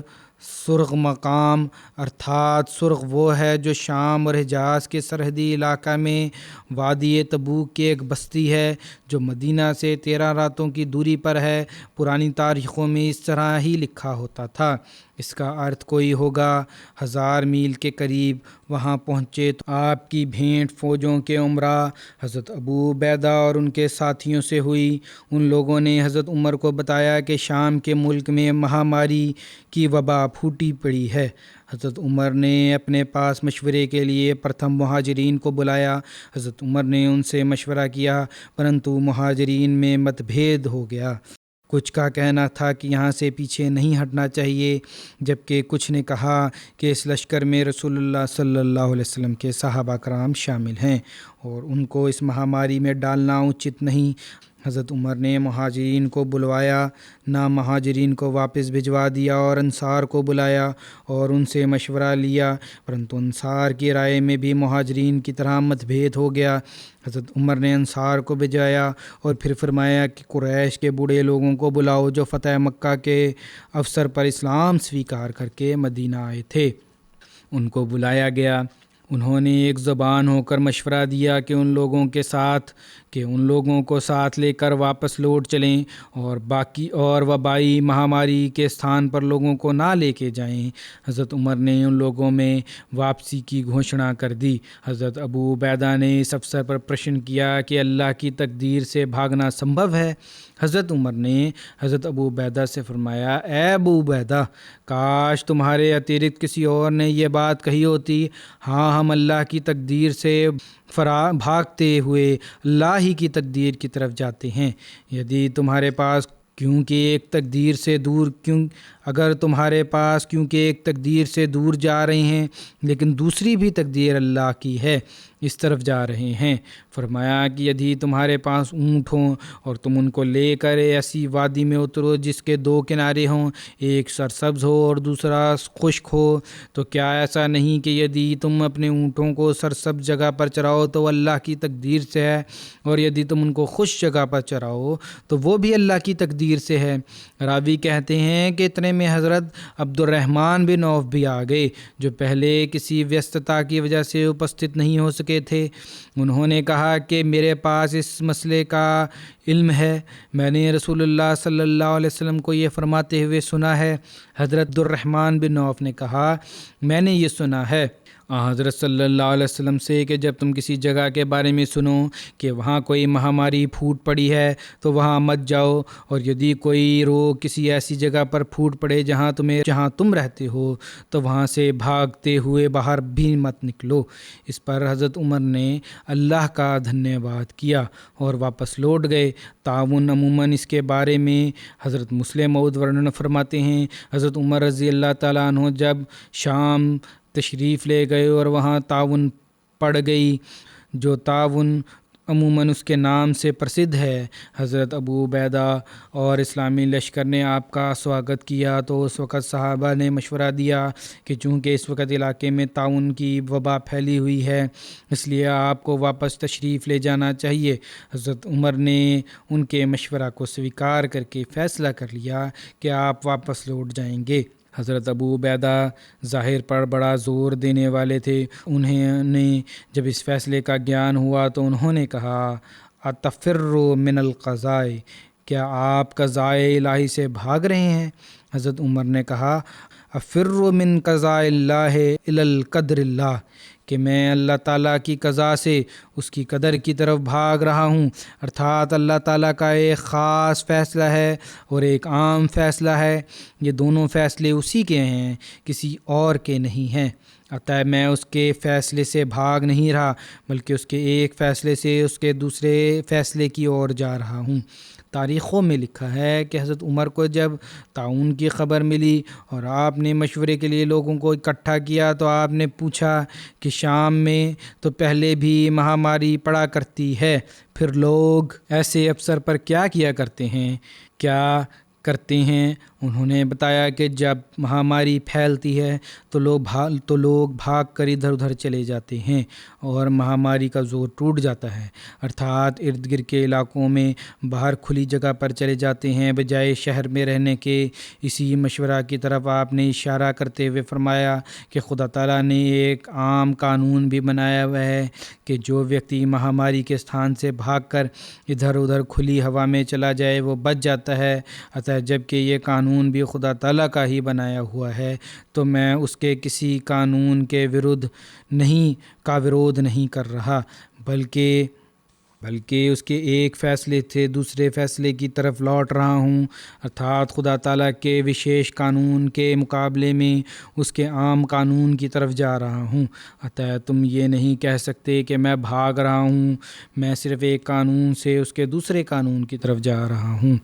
سرغ مقام ارتھات سرغ وہ ہے جو شام اور حجاز کے سرحدی علاقہ میں وادی تبوک کی ایک بستی ہے جو مدینہ سے 13 راتوں کی دوری پر ہے۔ پرانی تاریخوں میں اس طرح ہی لکھا ہوتا تھا۔ اس کا ارتھ کوئی ہوگا 1000 میل کے قریب۔ وہاں پہنچے تو آپ کی بھیٹ فوجوں کے امراء حضرت ابو عبیدہ اور ان کے ساتھیوں سے ہوئی۔ ان لوگوں نے حضرت عمر کو بتایا کہ شام کے ملک میں مہاماری کی وبا پھوٹی پڑی ہے۔ حضرت عمر نے اپنے پاس مشورے کے لیے پرتھم مہاجرین کو بلایا۔ حضرت عمر نے ان سے مشورہ کیا، پرنتو مہاجرین میں مت بھید ہو گیا۔ کچھ کا کہنا تھا کہ یہاں سے پیچھے نہیں ہٹنا چاہیے، جبکہ کچھ نے کہا کہ اس لشکر میں رسول اللہ صلی اللہ علیہ وسلم کے صحابہ کرام شامل ہیں اور ان کو اس مہاماری میں ڈالنا اچت نہیں۔ حضرت عمر نے مہاجرین کو بلوایا، نہ مہاجرین کو واپس بھجوا دیا اور انصار کو بلایا اور ان سے مشورہ لیا، پرنتو انصار کی رائے میں بھی مہاجرین کی طرح مت بھید ہو گیا۔ حضرت عمر نے انصار کو بھجوایا اور پھر فرمایا کہ قریش کے بوڑھے لوگوں کو بلاؤ جو فتح مکہ کے اوسر پر اسلام سویکار کر کے مدینہ آئے تھے۔ ان کو بلایا گیا۔ انہوں نے ایک زبان ہو کر مشورہ دیا کہ ان لوگوں کو ساتھ لے کر واپس لوٹ چلیں اور باقی اور وبائی مہاماری کے استھان پر لوگوں کو نہ لے کے جائیں۔ حضرت عمر نے ان لوگوں میں واپسی کی گھوشنا کر دی۔ حضرت ابو عبیدہ نے اس افسر پر پرشن کیا کہ اللہ کی تقدیر سے بھاگنا سمبھو ہے؟ حضرت عمر نے حضرت ابو عبیدہ سے فرمایا، اے ابو عبیدہ، کاش تمہارے اترکت کسی اور نے یہ بات کہی ہوتی۔ ہاں، ہم اللہ کی تقدیر سے بھاگتے ہوئے اللہ ہی کی تقدیر کی طرف جاتے ہیں۔ یدی تمہارے پاس اگر تمہارے پاس کیونکہ ایک تقدیر سے دور جا رہے ہیں لیکن دوسری بھی تقدیر اللہ کی ہے، اس طرف جا رہے ہیں۔ فرمایا کہ یدی تمہارے پاس اونٹ ہوں اور تم ان کو لے کر ایسی وادی میں اترو جس کے 2 کنارے ہوں، ایک سرسبز ہو اور دوسرا خشک ہو، تو کیا ایسا نہیں کہ یدی تم اپنے اونٹوں کو سرسبز جگہ پر چراؤ تو اللہ کی تقدیر سے ہے، اور یدی تم ان کو خشک جگہ پر چراؤ تو وہ بھی اللہ کی تقدیر سے ہے۔ راوی کہتے ہیں کہ اتنے میں حضرت عبد الرحمن بن عوف بھی آ گئے، جو پہلے کسی ویستتا کی وجہ سے اپستت نہیں ہو سکے تھے۔ انہوں نے کہا کہ میرے پاس اس مسئلے کا علم ہے، میں نے رسول اللہ صلی اللہ علیہ وسلم کو یہ فرماتے ہوئے سنا ہے۔ حضرت عبد الرحمن بن عوف نے کہا، میں نے یہ سنا ہے حضرت صلی اللہ علیہ وسلم سے کہ جب تم کسی جگہ کے بارے میں سنو کہ وہاں کوئی مہاماری پھوٹ پڑی ہے تو وہاں مت جاؤ، اور یدی کوئی روگ کسی ایسی جگہ پر پھوٹ پڑے جہاں تم رہتے ہو تو وہاں سے بھاگتے ہوئے باہر بھی مت نکلو۔ اس پر حضرت عمر نے اللہ کا دھنیہ واد کیا اور واپس لوٹ گئے۔ تعاون عموماً اس کے بارے میں حضرت مسلم موعود ورنن فرماتے ہیں، حضرت عمر رضی اللہ تعالیٰ عنہ جب شام تشریف لے گئے اور وہاں تعاون پڑ گئی، جو تعاون عموماً اس کے نام سے پرسدھ ہے، حضرت ابو عبیدہ اور اسلامی لشکر نے آپ کا سواگت کیا تو اس وقت صحابہ نے مشورہ دیا کہ چونکہ اس وقت علاقے میں تعاون کی وبا پھیلی ہوئی ہے، اس لیے آپ کو واپس تشریف لے جانا چاہیے۔ حضرت عمر نے ان کے مشورہ کو سویکار کر کے فیصلہ کر لیا کہ آپ واپس لوٹ جائیں گے۔ حضرت ابو عبیدہ ظاہر پر بڑا زور دینے والے تھے۔ انہیں نے جب اس فیصلے کا گیان ہوا تو انہوں نے کہا، اتفر من القضاء، کیا آپ قضاء الہی سے بھاگ رہے ہیں؟ حضرت عمر نے کہا، افر من قضاء اللہ الی القدر اللہ، کہ میں اللہ تعالیٰ کی قضا سے اس کی قدر کی طرف بھاگ رہا ہوں، ارتھات اللہ تعالیٰ کا ایک خاص فیصلہ ہے اور ایک عام فیصلہ ہے، یہ دونوں فیصلے اسی کے ہیں، کسی اور کے نہیں ہیں۔ عطا میں اس کے فیصلے سے بھاگ نہیں رہا بلکہ اس کے ایک فیصلے سے اس کے دوسرے فیصلے کی اور جا رہا ہوں۔ تاریخوں میں لکھا ہے کہ حضرت عمر کو جب تعاون کی خبر ملی اور آپ نے مشورے کے لیے لوگوں کو اکٹھا کیا تو آپ نے پوچھا کہ شام میں تو پہلے بھی مہاماری پڑا کرتی ہے، پھر لوگ ایسے افسر پر کیا کرتے ہیں؟ انہوں نے بتایا کہ جب مہاماری پھیلتی ہے تو لوگ بھاگ کر ادھر ادھر چلے جاتے ہیں اور مہاماری کا زور ٹوٹ جاتا ہے، ارتھات ارد گرد کے علاقوں میں باہر کھلی جگہ پر چلے جاتے ہیں بجائے شہر میں رہنے کے۔ اسی مشورہ کی طرف آپ نے اشارہ کرتے ہوئے فرمایا کہ خدا تعالیٰ نے ایک عام قانون بھی بنایا ہوا ہے کہ جو ویکتی مہاماری کے استھان سے بھاگ کر ادھر ادھر کھلی ہوا میں چلا جائے وہ بچ جاتا ہے۔ اتہ جب کہ یہ قانون بھی خدا تعالیٰ کا ہی بنایا ہوا ہے تو میں اس کے کسی قانون کے ورودھ نہیں کر رہا، بلکہ اس کے ایک فیصلے سے دوسرے فیصلے کی طرف لوٹ رہا ہوں، ارتھات خدا تعالیٰ کے وشیش قانون کے مقابلے میں اس کے عام قانون کی طرف جا رہا ہوں۔ اتہ تم یہ نہیں کہہ سکتے کہ میں بھاگ رہا ہوں، میں صرف ایک قانون سے اس کے دوسرے قانون کی طرف جا رہا ہوں۔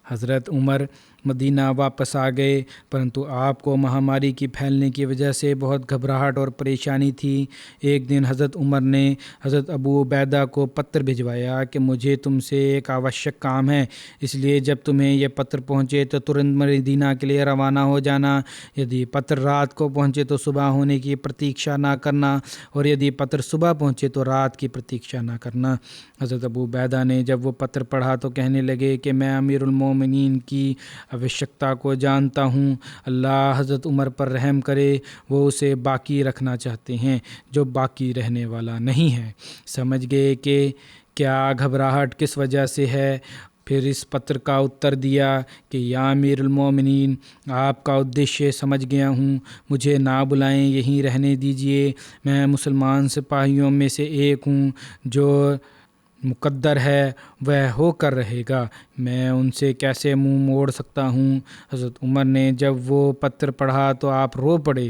حضرت عمر مدینہ واپس آ گئے، پرنتو آپ کو مہاماری کی پھیلنے کی وجہ سے بہت گھبراہٹ اور پریشانی تھی۔ ایک دن حضرت عمر نے حضرت ابو عبیدہ کو پتر بھجوایا کہ مجھے تم سے ایک آوشک کام ہے، اس لیے جب تمہیں یہ پتر پہنچے تو ترنت مدینہ کے لیے روانہ ہو جانا۔ یدی پتر رات کو پہنچے تو صبح ہونے کی پرتیکشا نہ کرنا، اور یدی پتر صبح پہنچے تو رات کی پرتیکشا نہ کرنا۔ حضرت ابو عبیدہ نے جب وہ پتر پڑھا تو کہنے لگے کہ میں امیر المومنین کی آوشکتا کو جانتا ہوں، اللہ حضرت عمر پر رحم کرے، وہ اسے باقی رکھنا چاہتے ہیں جو باقی رہنے والا نہیں ہے۔ سمجھ گئے کہ کیا گھبراہٹ کس وجہ سے ہے۔ پھر اس پتر کا اتر دیا کہ یا امیر المومنین، آپ کا ادیشیہ سمجھ گیا ہوں، مجھے نہ بلائیں، یہیں رہنے دیجئے، میں مسلمان سپاہیوں میں سے ایک ہوں، جو مقدر ہے وہ ہو کر رہے گا، میں ان سے کیسے منہ موڑ سکتا ہوں۔ حضرت عمر نے جب وہ پتر پڑھا تو آپ رو پڑے۔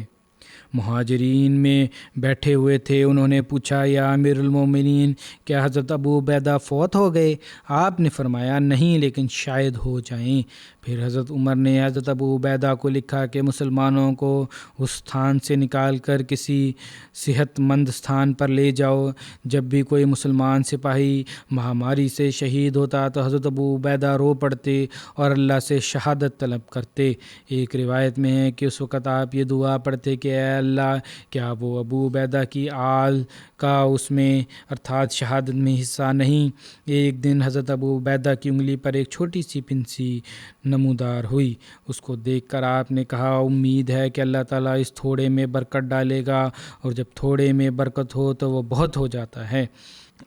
مہاجرین میں بیٹھے ہوئے تھے، انہوں نے پوچھا یا امیر المومنین، کیا حضرت ابو عبیدہ فوت ہو گئے؟ آپ نے فرمایا نہیں، لیکن شاید ہو جائیں۔ پھر حضرت عمر نے حضرت ابو عبیدہ کو لکھا کہ مسلمانوں کو اس استھان سے نکال کر کسی صحت مند استھان پر لے جاؤ۔ جب بھی کوئی مسلمان سپاہی مہاماری سے شہید ہوتا تو حضرت ابو عبیدہ رو پڑتے اور اللہ سے شہادت طلب کرتے۔ ایک روایت میں ہے کہ اس وقت آپ یہ دعا پڑھتے کہ اے اللہ، کیا وہ ابو عبیدہ کی آل کا اس میں ارتھات شہادت میں حصہ نہیں؟ ایک دن حضرت ابو عبیدہ کی انگلی پر ایک چھوٹی سی پنسی نمودار ہوئی، اس کو دیکھ کر آپ نے کہا امید ہے کہ اللہ تعالیٰ اس تھوڑے میں برکت ڈالے گا، اور جب تھوڑے میں برکت ہو تو وہ بہت ہو جاتا ہے۔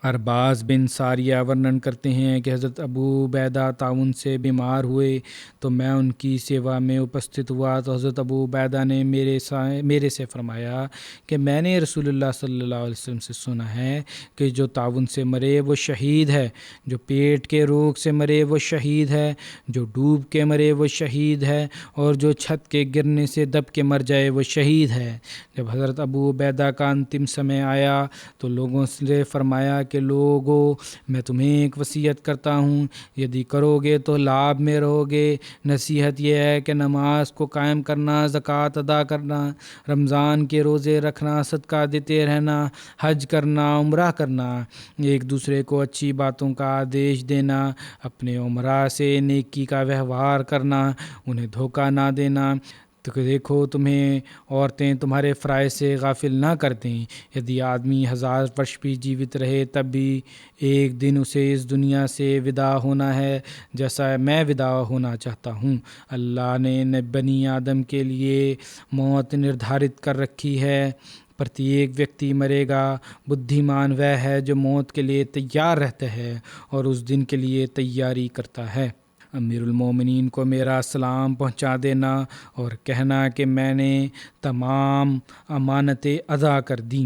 ارباز بن ساریہ ورنن کرتے ہیں کہ حضرت ابو عبیدہ طاعون سے بیمار ہوئے تو میں ان کی سیوا میں اپستھت ہوا تو حضرت ابو عبیدہ نے میرے سے فرمایا کہ میں نے رسول اللہ صلی اللہ علیہ وسلم سے سنا ہے کہ جو طاعون سے مرے وہ شہید ہے، جو پیٹ کے روگ سے مرے وہ شہید ہے، جو ڈوب کے مرے وہ شہید ہے، اور جو چھت کے گرنے سے دب کے مر جائے وہ شہید ہے۔ جب حضرت ابو عبیدہ کا انتم سمے آیا تو لوگوں سے فرمایا کہ لوگو، میں تمہیں ایک وصیت کرتا ہوں، یدی کرو گے تو لابھ میں رہو گے۔ نصیحت یہ ہے کہ نماز کو قائم کرنا، زکوٰۃ ادا کرنا، رمضان کے روزے رکھنا، صدقہ دیتے رہنا، حج کرنا، عمرہ کرنا، ایک دوسرے کو اچھی باتوں کا آدیش دینا، اپنے عمراء سے نیکی کا ویوہار کرنا، انہیں دھوکہ نہ دینا۔ تو دیکھو تمہیں عورتیں تمہارے فرائض سے غافل نہ کر دیں۔ یدی آدمی 1000 ورش بھی جیوت رہے تب بھی ایک دن اسے اس دنیا سے وداع ہونا ہے، جیسا میں وداع ہونا چاہتا ہوں۔ اللہ نے بنی آدم کے لیے موت نردھارت کر رکھی ہے، پرتیک ویکتی مرے گا۔ بدھیمان وہ ہے جو موت کے لیے تیار رہتا ہے اور اس دن کے لیے تیاری کرتا ہے۔ امیر المومنین کو میرا سلام پہنچا دینا اور کہنا کہ میں نے تمام امانتیں ادا کر دی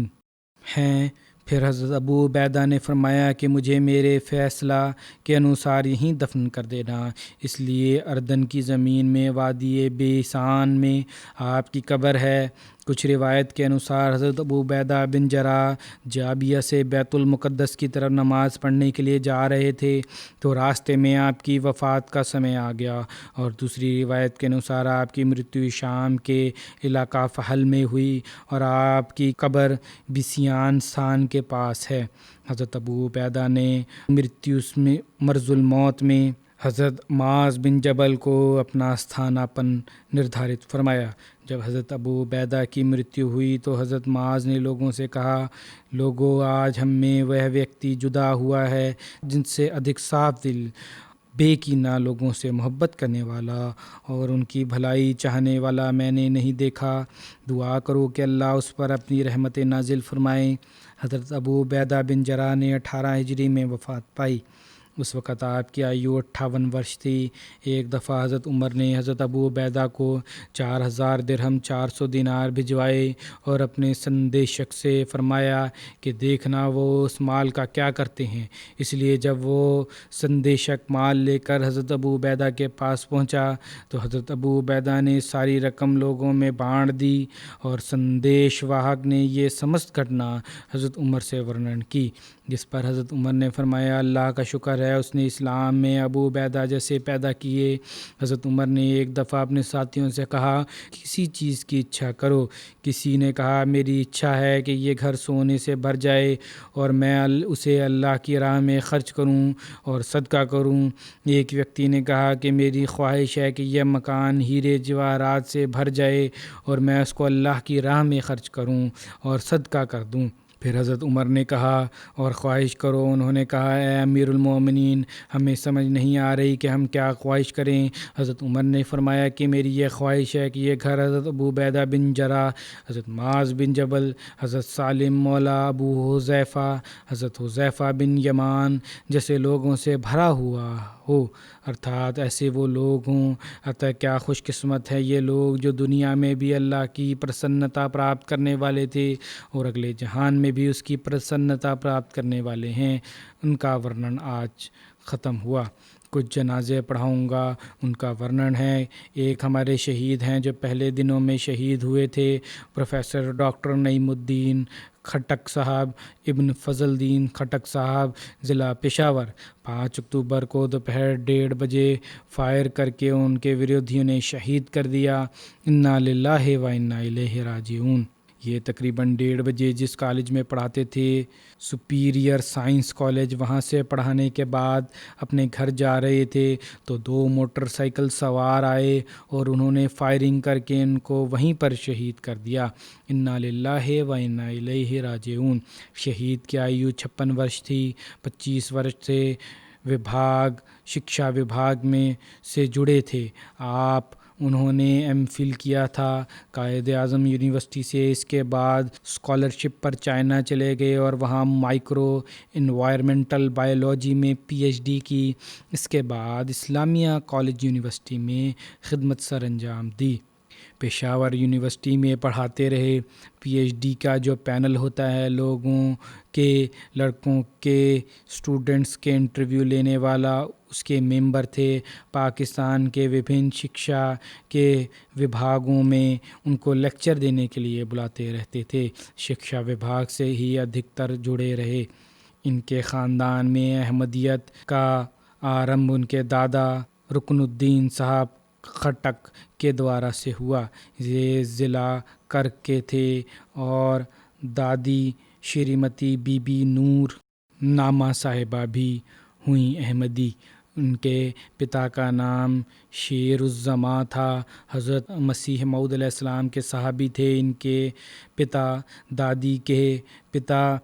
ہیں۔ پھر حضرت ابو عبیدہ نے فرمایا کہ مجھے میرے فیصلہ کے انوسار یہیں دفن کر دینا۔ اس لیے اردن کی زمین میں وادی بیسان میں آپ کی قبر ہے۔ کچھ روایت کے انوسار حضرت ابو عبیدہ بن جراح جابیہ سے بیت المقدس کی طرف نماز پڑھنے کے لیے جا رہے تھے تو راستے میں آپ کی وفات کا سمے آ گیا، اور دوسری روایت کے انوسار آپ کی مرتیو شام کے علاقہ فحل میں ہوئی اور آپ کی قبر بسیان سان کے پاس ہے۔ حضرت ابو عبیدہ نے مرتیو میں مرض الموت میں حضرت معاذ بن جبل کو اپنا استھاناپن نردھارت فرمایا۔ جب حضرت ابو عبیدہ کی مرتیو ہوئی تو حضرت معاذ نے لوگوں سے کہا، لوگو آج ہم میں وہ ویکتی جدا ہوا ہے جن سے ادھک صاف دل، بے کینہ، لوگوں سے محبت کرنے والا اور ان کی بھلائی چاہنے والا میں نے نہیں دیکھا۔ دعا کرو کہ اللہ اس پر اپنی رحمت نازل فرمائے۔ حضرت ابو عبیدہ بن جراح نے 18 ہجری میں وفات پائی۔ اس وقت آپ کی آیو 58 ورش تھی۔ ایک دفعہ حضرت عمر نے حضرت ابو عبیدہ کو 4000 درہم 400 دینار بھجوائے اور اپنے سندیشک سے فرمایا کہ دیکھنا وہ اس مال کا کیا کرتے ہیں۔ اس لیے جب وہ سندیشک مال لے کر حضرت ابو عبیدہ کے پاس پہنچا تو حضرت ابو عبیدہ نے ساری رقم لوگوں میں بانٹ دی اور سندیش واہک نے یہ سمست گھٹنا حضرت عمر سے ورنن کی، جس پر حضرت عمر نے فرمایا، اللہ کا شکر ہے اس نے اسلام میں ابو عبیدہ جیسے پیدا کیے۔ حضرت عمر نے ایک دفعہ اپنے ساتھیوں سے کہا، کسی چیز کی اچھا کرو۔ کسی نے کہا، میری اچھا ہے کہ یہ گھر سونے سے بھر جائے اور میں اسے اللہ کی راہ میں خرچ کروں اور صدقہ کروں۔ ایک ویکتی نے کہا کہ میری خواہش ہے کہ یہ مکان ہیرے جواہرات سے بھر جائے اور میں اس کو اللہ کی راہ میں خرچ کروں اور صدقہ کر دوں۔ پھر حضرت عمر نے کہا، اور خواہش کرو۔ انہوں نے کہا، اے امیر المومنین، ہمیں سمجھ نہیں آ رہی کہ ہم کیا خواہش کریں۔ حضرت عمر نے فرمایا کہ میری یہ خواہش ہے کہ یہ گھر حضرت ابو عبیدہ بن جراح، حضرت معاذ بن جبل، حضرت سالم مولا ابو حذیفہ، حضرت حذیفہ بن یمان جیسے لوگوں سے بھرا ہوا ہو، ارتھات ایسے وہ لوگ ہوں۔ عطا کیا خوش قسمت ہے یہ لوگ جو دنیا میں بھی اللہ کی پرسنتا پراپت کرنے والے تھے اور اگلے جہان میں بھی اس کی پرسنتا پراپت کرنے والے ہیں۔ ان کا ورنن آج ختم ہوا۔ کچھ جنازے پڑھاؤں گا، ان کا ورنن ہے۔ ایک ہمارے شہید ہیں جو پہلے دنوں میں شہید ہوئے تھے، پروفیسر ڈاکٹر نعیم الدین کھٹک صاحب، ابن فضل الدین کھٹک صاحب، ضلع پشاور۔ 5 اکتوبر کو دوپہر 1:30 بجے فائر کر کے ان کے ورودھیوں نے شہید کر دیا۔ انا للہ و انا الیہ راجعون۔ یہ تقریباً 1:30 بجے جس کالج میں پڑھاتے تھے، سپیریئر سائنس کالج، وہاں سے پڑھانے کے بعد اپنے گھر جا رہے تھے تو 2 موٹر سائیکل سوار آئے اور انہوں نے فائرنگ کر کے ان کو وہیں پر شہید کر دیا۔ انا للہ و انا الیہ راجعون۔ شہید کی آیو 56 ورش تھی۔ 25 ورش سے شکشا وبھاگ میں سے جڑے تھے۔ انہوں نے ایم فل کیا تھا قائد اعظم یونیورسٹی سے۔ اس کے بعد اسکالرشپ پر چائنا چلے گئے اور وہاں مائکرو انوائرمنٹل بائیولوجی میں پی ایچ ڈی کی۔ اس کے بعد اسلامیہ کالج یونیورسٹی میں خدمت سر انجام دی۔ پشاور یونیورسٹی میں پڑھاتے رہے۔ پی ایچ ڈی کا جو پینل ہوتا ہے، لڑکوں کے اسٹوڈنٹس کے انٹرویو لینے والا، اس کے ممبر تھے۔ پاکستان کے وبھن شکشا کے وبھاگوں میں ان کو لیکچر دینے کے لیے بلاتے رہتے تھے۔ شکشا وبھاگ سے ہی ادھکتر جڑے رہے۔ ان کے خاندان میں احمدیت کا آرمبھ ان کے دادا رکن الدین صاحب کھٹک کے دوارا سے ہوا۔ یہ ضلع کرک کے تھے اور دادی شریمتی بی بی نور نامہ صاحبہ بھی ہوئیں احمدی۔ ان کے پتا کا نام شیر الزماں تھا۔ حضرت مسیح موعود علیہ السلام کے صحابی تھے۔ ان کے دادی کے پتا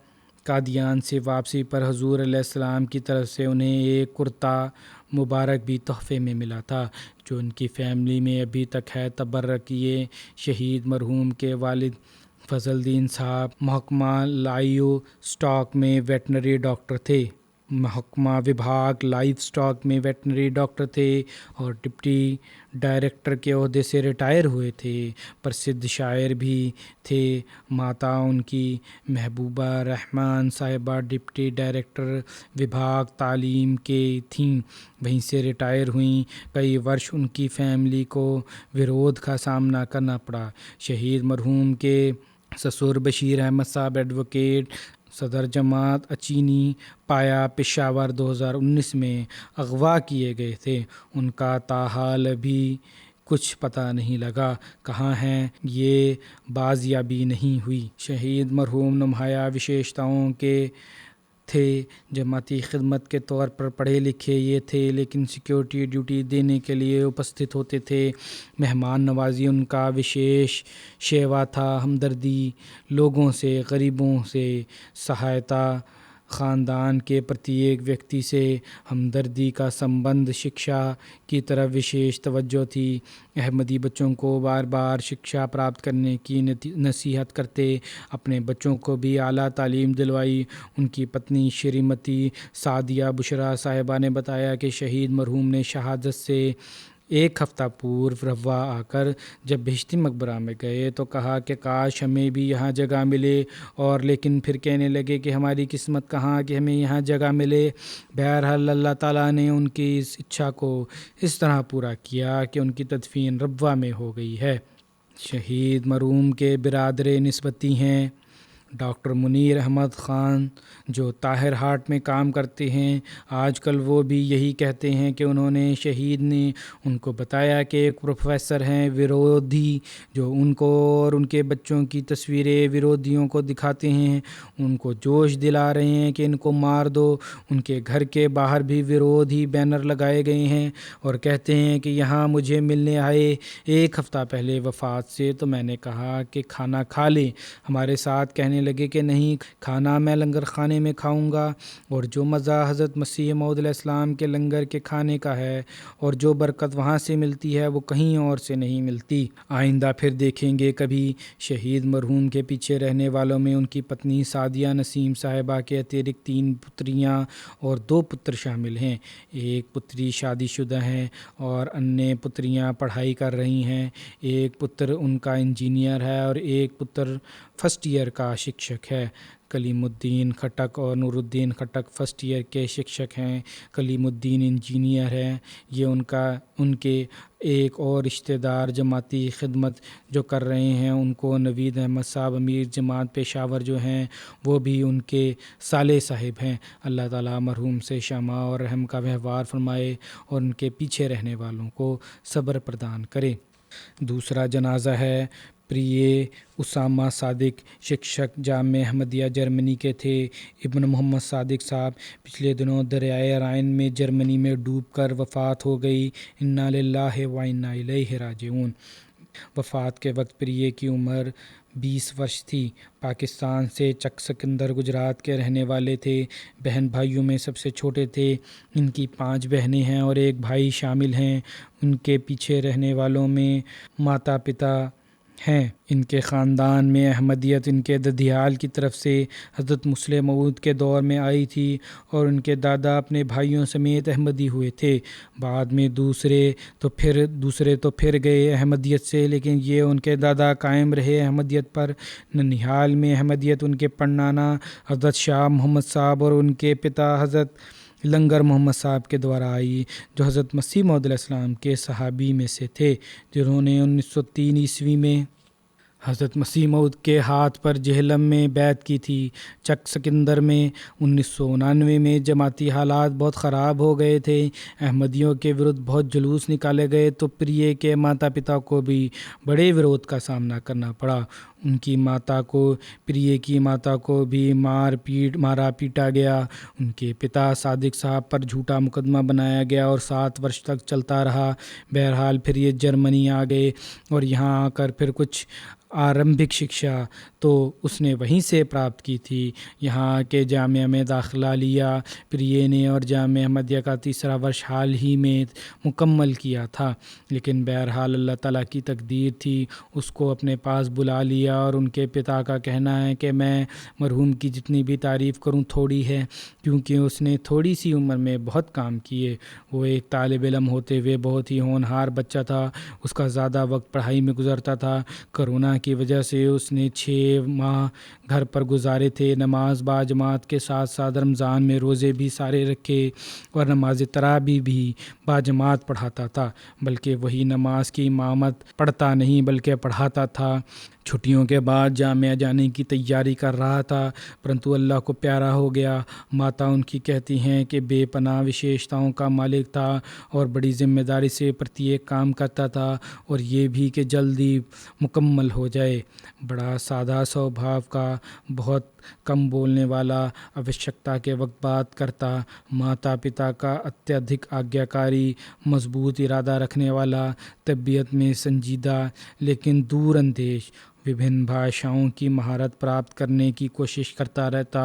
قادیان سے واپسی پر حضور علیہ السلام کی طرف سے انہیں ایک کرتا مبارک بھی تحفے میں ملا تھا، جو ان کی فیملی میں ابھی تک ہے۔ تبرک یہ شہید مرحوم کے والد فضل الدین صاحب محکمہ لائیو سٹاک میں ویٹنری ڈاکٹر تھے۔ محکمہ وبھاگ لائف سٹاک میں ویٹنری ڈاکٹر تھے اور ڈپٹی ڈائریکٹر کے عہدے سے ریٹائر ہوئے تھے۔ پرسدھ شاعر بھی تھے۔ ماتا ان کی محبوبہ رحمان صاحبہ ڈپٹی ڈائریکٹر وبھاگ تعلیم کے تھیں، وہیں سے ریٹائر ہوئیں۔ کئی ورش ان کی فیملی کو ورودھ کا سامنا کرنا پڑا۔ شہید مرحوم کے سسر بشیر احمد صاحب ایڈوکیٹ، صدر جماعت اچینی پایا، پشاور 2019 میں اغوا کیے گئے تھے۔ ان کا تاحال ابھی کچھ پتہ نہیں لگا کہاں ہیں، یہ بازیابی نہیں ہوئی۔ شہید مرحوم نمایاں وشیشتاؤں کے تھے، جماعتی خدمت کے طور پر پڑھے لکھے یہ تھے، لیکن سیکیورٹی ڈیوٹی دینے کے لیے اپستھت ہوتے تھے۔ مہمان نوازی ان کا وشیش شیوا تھا، ہمدردی لوگوں سے، غریبوں سے سہایتا، خاندان کے پرتیک ویکتی سے ہمدردی کا سمبند، شکشا کی طرف وشیش توجہ تھی۔ احمدی بچوں کو بار بار شکشا پراپت کرنے کی نصیحت کرتے، اپنے بچوں کو بھی اعلیٰ تعلیم دلوائی۔ ان کی پتنی شریمتی سعدیہ بشرا صاحبہ نے بتایا کہ شہید مرحوم نے شہادت سے ایک ہفتہ پورو روا آ کر جب بہشتی مقبرہ میں گئے تو کہا کہ کاش ہمیں بھی یہاں جگہ ملے، اور لیکن پھر کہنے لگے کہ ہماری قسمت کہاں کہ ہمیں یہاں جگہ ملے۔ بہرحال اللہ تعالیٰ نے ان کی اس اچھا کو اس طرح پورا کیا کہ ان کی تدفین روا میں ہو گئی ہے۔ شہید مرحوم کے برادر نسبتی ہیں ڈاکٹر منیر احمد خان جو طاہر ہاٹ میں کام کرتے ہیں۔ آج کل وہ بھی یہی کہتے ہیں کہ انہوں نے شہید نے ان کو بتایا کہ ایک پروفیسر ہیں ورودھی جو ان کو اور ان کے بچوں کی تصویریں ورودھیوں کو دکھاتے ہیں، ان کو جوش دلا رہے ہیں کہ ان کو مار دو۔ ان کے گھر کے باہر بھی ورودھی بینر لگائے گئے ہیں اور کہتے ہیں کہ یہاں مجھے ملنے آئے ایک ہفتہ پہلے وفات سے، تو میں نے کہا کہ کھانا کھا لیں۔ ہمارے ساتھ کہنے لگے کہ نہیں، کھانا میں لنگر خانے میں کھاؤں گا، اور جو مزہ حضرت مسیح موعود علیہ السلام کے لنگر کے کھانے کا ہے اور جو برکت وہاں سے ملتی ہے وہ کہیں اور سے نہیں ملتی۔ آئندہ پھر دیکھیں گے کبھی۔ شہید مرحوم کے پیچھے رہنے والوں میں ان کی پتنی سعدیہ نسیم صاحبہ کے اترکت 3 پتریاں اور 2 پتر شامل ہیں۔ ایک پتری شادی شدہ ہیں اور انیہ پتریاں پڑھائی کر رہی ہیں۔ ایک پتر ان کا انجینئر ہے اور ایک پتر فرسٹ ایئر کا شکشک ہے۔ کلیم الدین خٹک اور نور الدین خٹک فرسٹ ایئر کے شکشک ہیں، کلیم الدین انجینئر ہیں۔ یہ ان کے ایک اور رشتہ دار جماعتی خدمت جو کر رہے ہیں، ان کو نوید احمد صاحب امیر جماعت پشاور جو ہیں وہ بھی ان کے صالح صاحب ہیں۔ اللہ تعالیٰ مرحوم سے شمع اور رحم کا وہوار فرمائے اور ان کے پیچھے رہنے والوں کو صبر پردان کرے۔ دوسرا جنازہ ہے پریے اسامہ صادق، شکشک جامعہ احمدیہ جرمنی کے تھے۔ ابن محمد صادق صاحب پچھلے دنوں دریائے رائن میں جرمنی میں ڈوب کر وفات ہو گئی۔ انا للہ و انا الیہ راجعون۔ وفات کے وقت پریے کی عمر 20 ورش تھی۔ پاکستان سے چک سکندر گجرات کے رہنے والے تھے۔ بہن بھائیوں میں سب سے چھوٹے تھے۔ ان کی 5 بہنیں ہیں اور ایک بھائی شامل ہیں۔ ان کے پیچھے رہنے والوں میں ماتا پتا ہیں۔ ان کے خاندان میں احمدیت ان کے ددھیال کی طرف سے حضرت مسلم موعود کے دور میں آئی تھی اور ان کے دادا اپنے بھائیوں سمیت احمدی ہوئے تھے۔ بعد میں دوسرے تو پھر گئے احمدیت سے، لیکن یہ ان کے دادا قائم رہے احمدیت پر۔ ننیہال میں احمدیت ان کے پڑنانا حضرت شاہ محمد صاحب اور ان کے پتا حضرت لنگر محمد صاحب کے دوارا آئی، جو حضرت مسیح موعود علیہ السلام کے صحابی میں سے تھے، جنہوں نے 1903 عیسوی میں حضرت مسیح موعود کے ہاتھ پر جہلم میں بیعت کی تھی۔ چک سکندر میں 1999 میں جماعتی حالات بہت خراب ہو گئے تھے، احمدیوں کے ورد بہت جلوس نکالے گئے، تو پریے کے ماتا پتا کو بھی بڑے ورود کا سامنا کرنا پڑا۔ ان کی ماتا کو، پریے کی ماتا کو بھی مارا پیٹا گیا۔ ان کے پتا صادق صاحب پر جھوٹا مقدمہ بنایا گیا اور 7 ورش تک چلتا رہا۔ بہرحال پھر یہ جرمنی آ گئے اور یہاں آ کر پھر کچھ آرمبھک شکشا تو اس نے وہیں سے پراپت کی تھی۔ یہاں کے جامعہ میں داخلہ لیا پریے نے اور جامعہ احمدیہ کا 3 ورش حال ہی میں مکمل کیا تھا، لیکن بہرحال اللہ تعالیٰ کی تقدیر تھی، اس کو اپنے پاس بلا لیا۔ اور ان کے پتا کا کہنا ہے کہ میں مرحوم کی جتنی بھی تعریف کروں تھوڑی ہے، کیونکہ اس نے تھوڑی سی عمر میں بہت کام کیے۔ وہ ایک طالب علم ہوتے ہوئے بہت ہی ہونہار بچہ تھا، اس کا زیادہ وقت پڑھائی میں گزرتا تھا۔ کرونا کی وجہ سے اس نے 6 ماہ گھر پر گزارے تھے۔ نماز با جماعت کے ساتھ ساتھ رمضان میں روزے بھی سارے رکھے اور نماز تراویح بھی با جماعت پڑھاتا تھا، بلکہ وہی نماز کی امامت پڑھتا نہیں بلکہ پڑھاتا تھا۔ چھٹیوں صدیوں کے بعد جامعہ جانے کی تیاری کر رہا تھا، پرنتو اللہ کو پیارا ہو گیا۔ ماتا ان کی کہتی ہیں کہ بے پناہ وشیشتاؤں کا مالک تھا اور بڑی ذمہ داری سے پرتی ایک کام کرتا تھا، اور یہ بھی کہ جلدی مکمل ہو جائے۔ بڑا سادہ سوبھاؤ کا، بہت کم بولنے والا، آوشکتا کے وقت بات کرتا، ماتا پتا کا اتیادھک آگیاکاری، مضبوط ارادہ رکھنے والا، طبیعت میں سنجیدہ لیکن دور اندیش، وبھن بھاشاؤں کی مہارت پراپت کرنے کی کوشش کرتا رہتا۔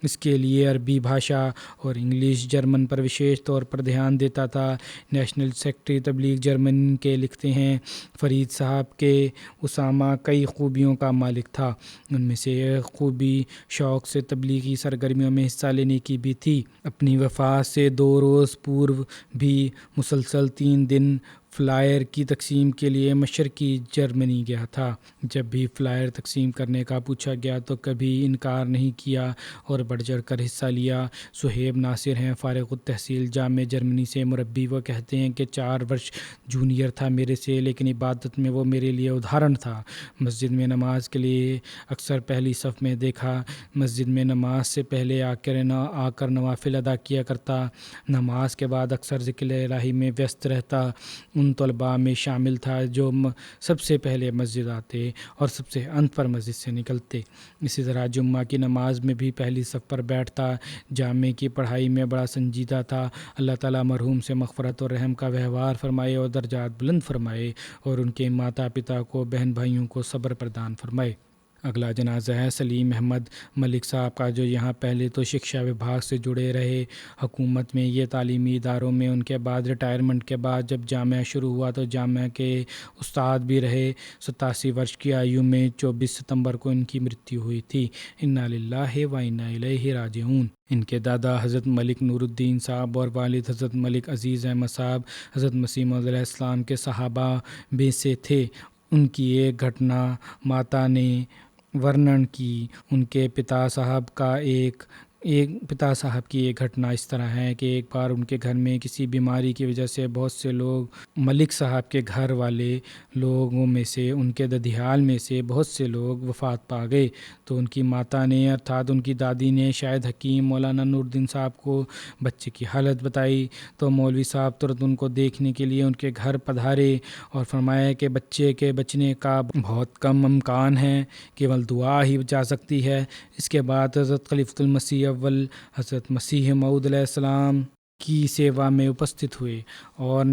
اس کے لیے عربی بھاشا اور انگلش جرمن پر وشیش طور پر دھیان دیتا تھا۔ نیشنل سیکرٹری تبلیغ جرمن کے لکھتے ہیں، فرید صاحب کے اسامہ کئی خوبیوں کا مالک تھا، ان میں سے ایک خوبی شوق سے تبلیغی سرگرمیوں میں حصہ لینے کی بھی تھی۔ اپنی وفات سے 2 روز پورو بھی مسلسل 3 دن فلائر کی تقسیم کے لیے مشرقی جرمنی گیا تھا۔ جب بھی فلائر تقسیم کرنے کا پوچھا گیا تو کبھی انکار نہیں کیا اور بڑھ چڑھ کر حصہ لیا۔ صہیب ناصر ہیں، فارغ التحصیل جامعہ جرمنی سے مربی۔ وہ کہتے ہیں کہ 4 ورش جونیئر تھا میرے سے، لیکن عبادت میں وہ میرے لیے ادھارن تھا۔ مسجد میں نماز کے لیے اکثر پہلی صف میں دیکھا۔ مسجد میں نماز سے پہلے آ کر نوافل ادا کیا کرتا۔ نماز کے بعد اکثر ذکر الہی میں ویست رہتا۔ ان طلباء میں شامل تھا جو سب سے پہلے مسجد آتے اور سب سے انت پر مسجد سے نکلتے۔ اسی طرح جمعہ کی نماز میں بھی پہلی صف پر بیٹھتا۔ جامعہ کی پڑھائی میں بڑا سنجیدہ تھا۔ اللہ تعالیٰ مرحوم سے مغفرت اور رحم کا وہوار فرمائے اور درجات بلند فرمائے، اور ان کے ماتا پتا کو، بہن بھائیوں کو صبر پردان فرمائے۔ اگلا جنازہ ہے سلیم احمد ملک صاحب کا، جو یہاں پہلے تو شکشا وبھاگ سے جڑے رہے، حکومت میں، یہ تعلیمی اداروں میں۔ ان کے بعد ریٹائرمنٹ کے بعد جب جامعہ شروع ہوا تو جامعہ کے استاد بھی رہے۔ 87 ورش کی آیو میں 24 ستمبر کو ان کی مرتیو ہوئی تھی۔ انا للہ و انا الیہ راجعون۔ ان کے دادا حضرت ملک نور الدین صاحب اور والد حضرت ملک عزیز احمد صاحب حضرت مسیح موعود علیہ السلام کے صحابہ میں سے تھے۔ ان کی ایک گھٹنا ماتا نے ورنن کی۔ ان کے پتا صاحب کی ایک گھٹنا اس طرح ہے کہ ایک بار ان کے گھر میں کسی بیماری کی وجہ سے بہت سے لوگ، ملک صاحب کے گھر والے لوگوں میں سے، ان کے ددھیال میں سے بہت سے لوگ وفات پا گئے، تو ان کی ماتا نے ارتھات ان کی دادی نے شاہد حکیم مولانا نور الدین صاحب کو بچے کی حالت بتائی، تو مولوی صاحب ترنت ان کو دیکھنے کے لیے ان کے گھر پدھارے اور فرمایا کہ بچے کے بچنے کا بہت کم امکان ہے، کیول دعا ہی بچا سکتی ہے۔ اس کے بعد حضرت خلیفۃ المسیح اول حضرت مسیح موعود علیہ السلام کی سیوا میں اپستھت ہوئے اور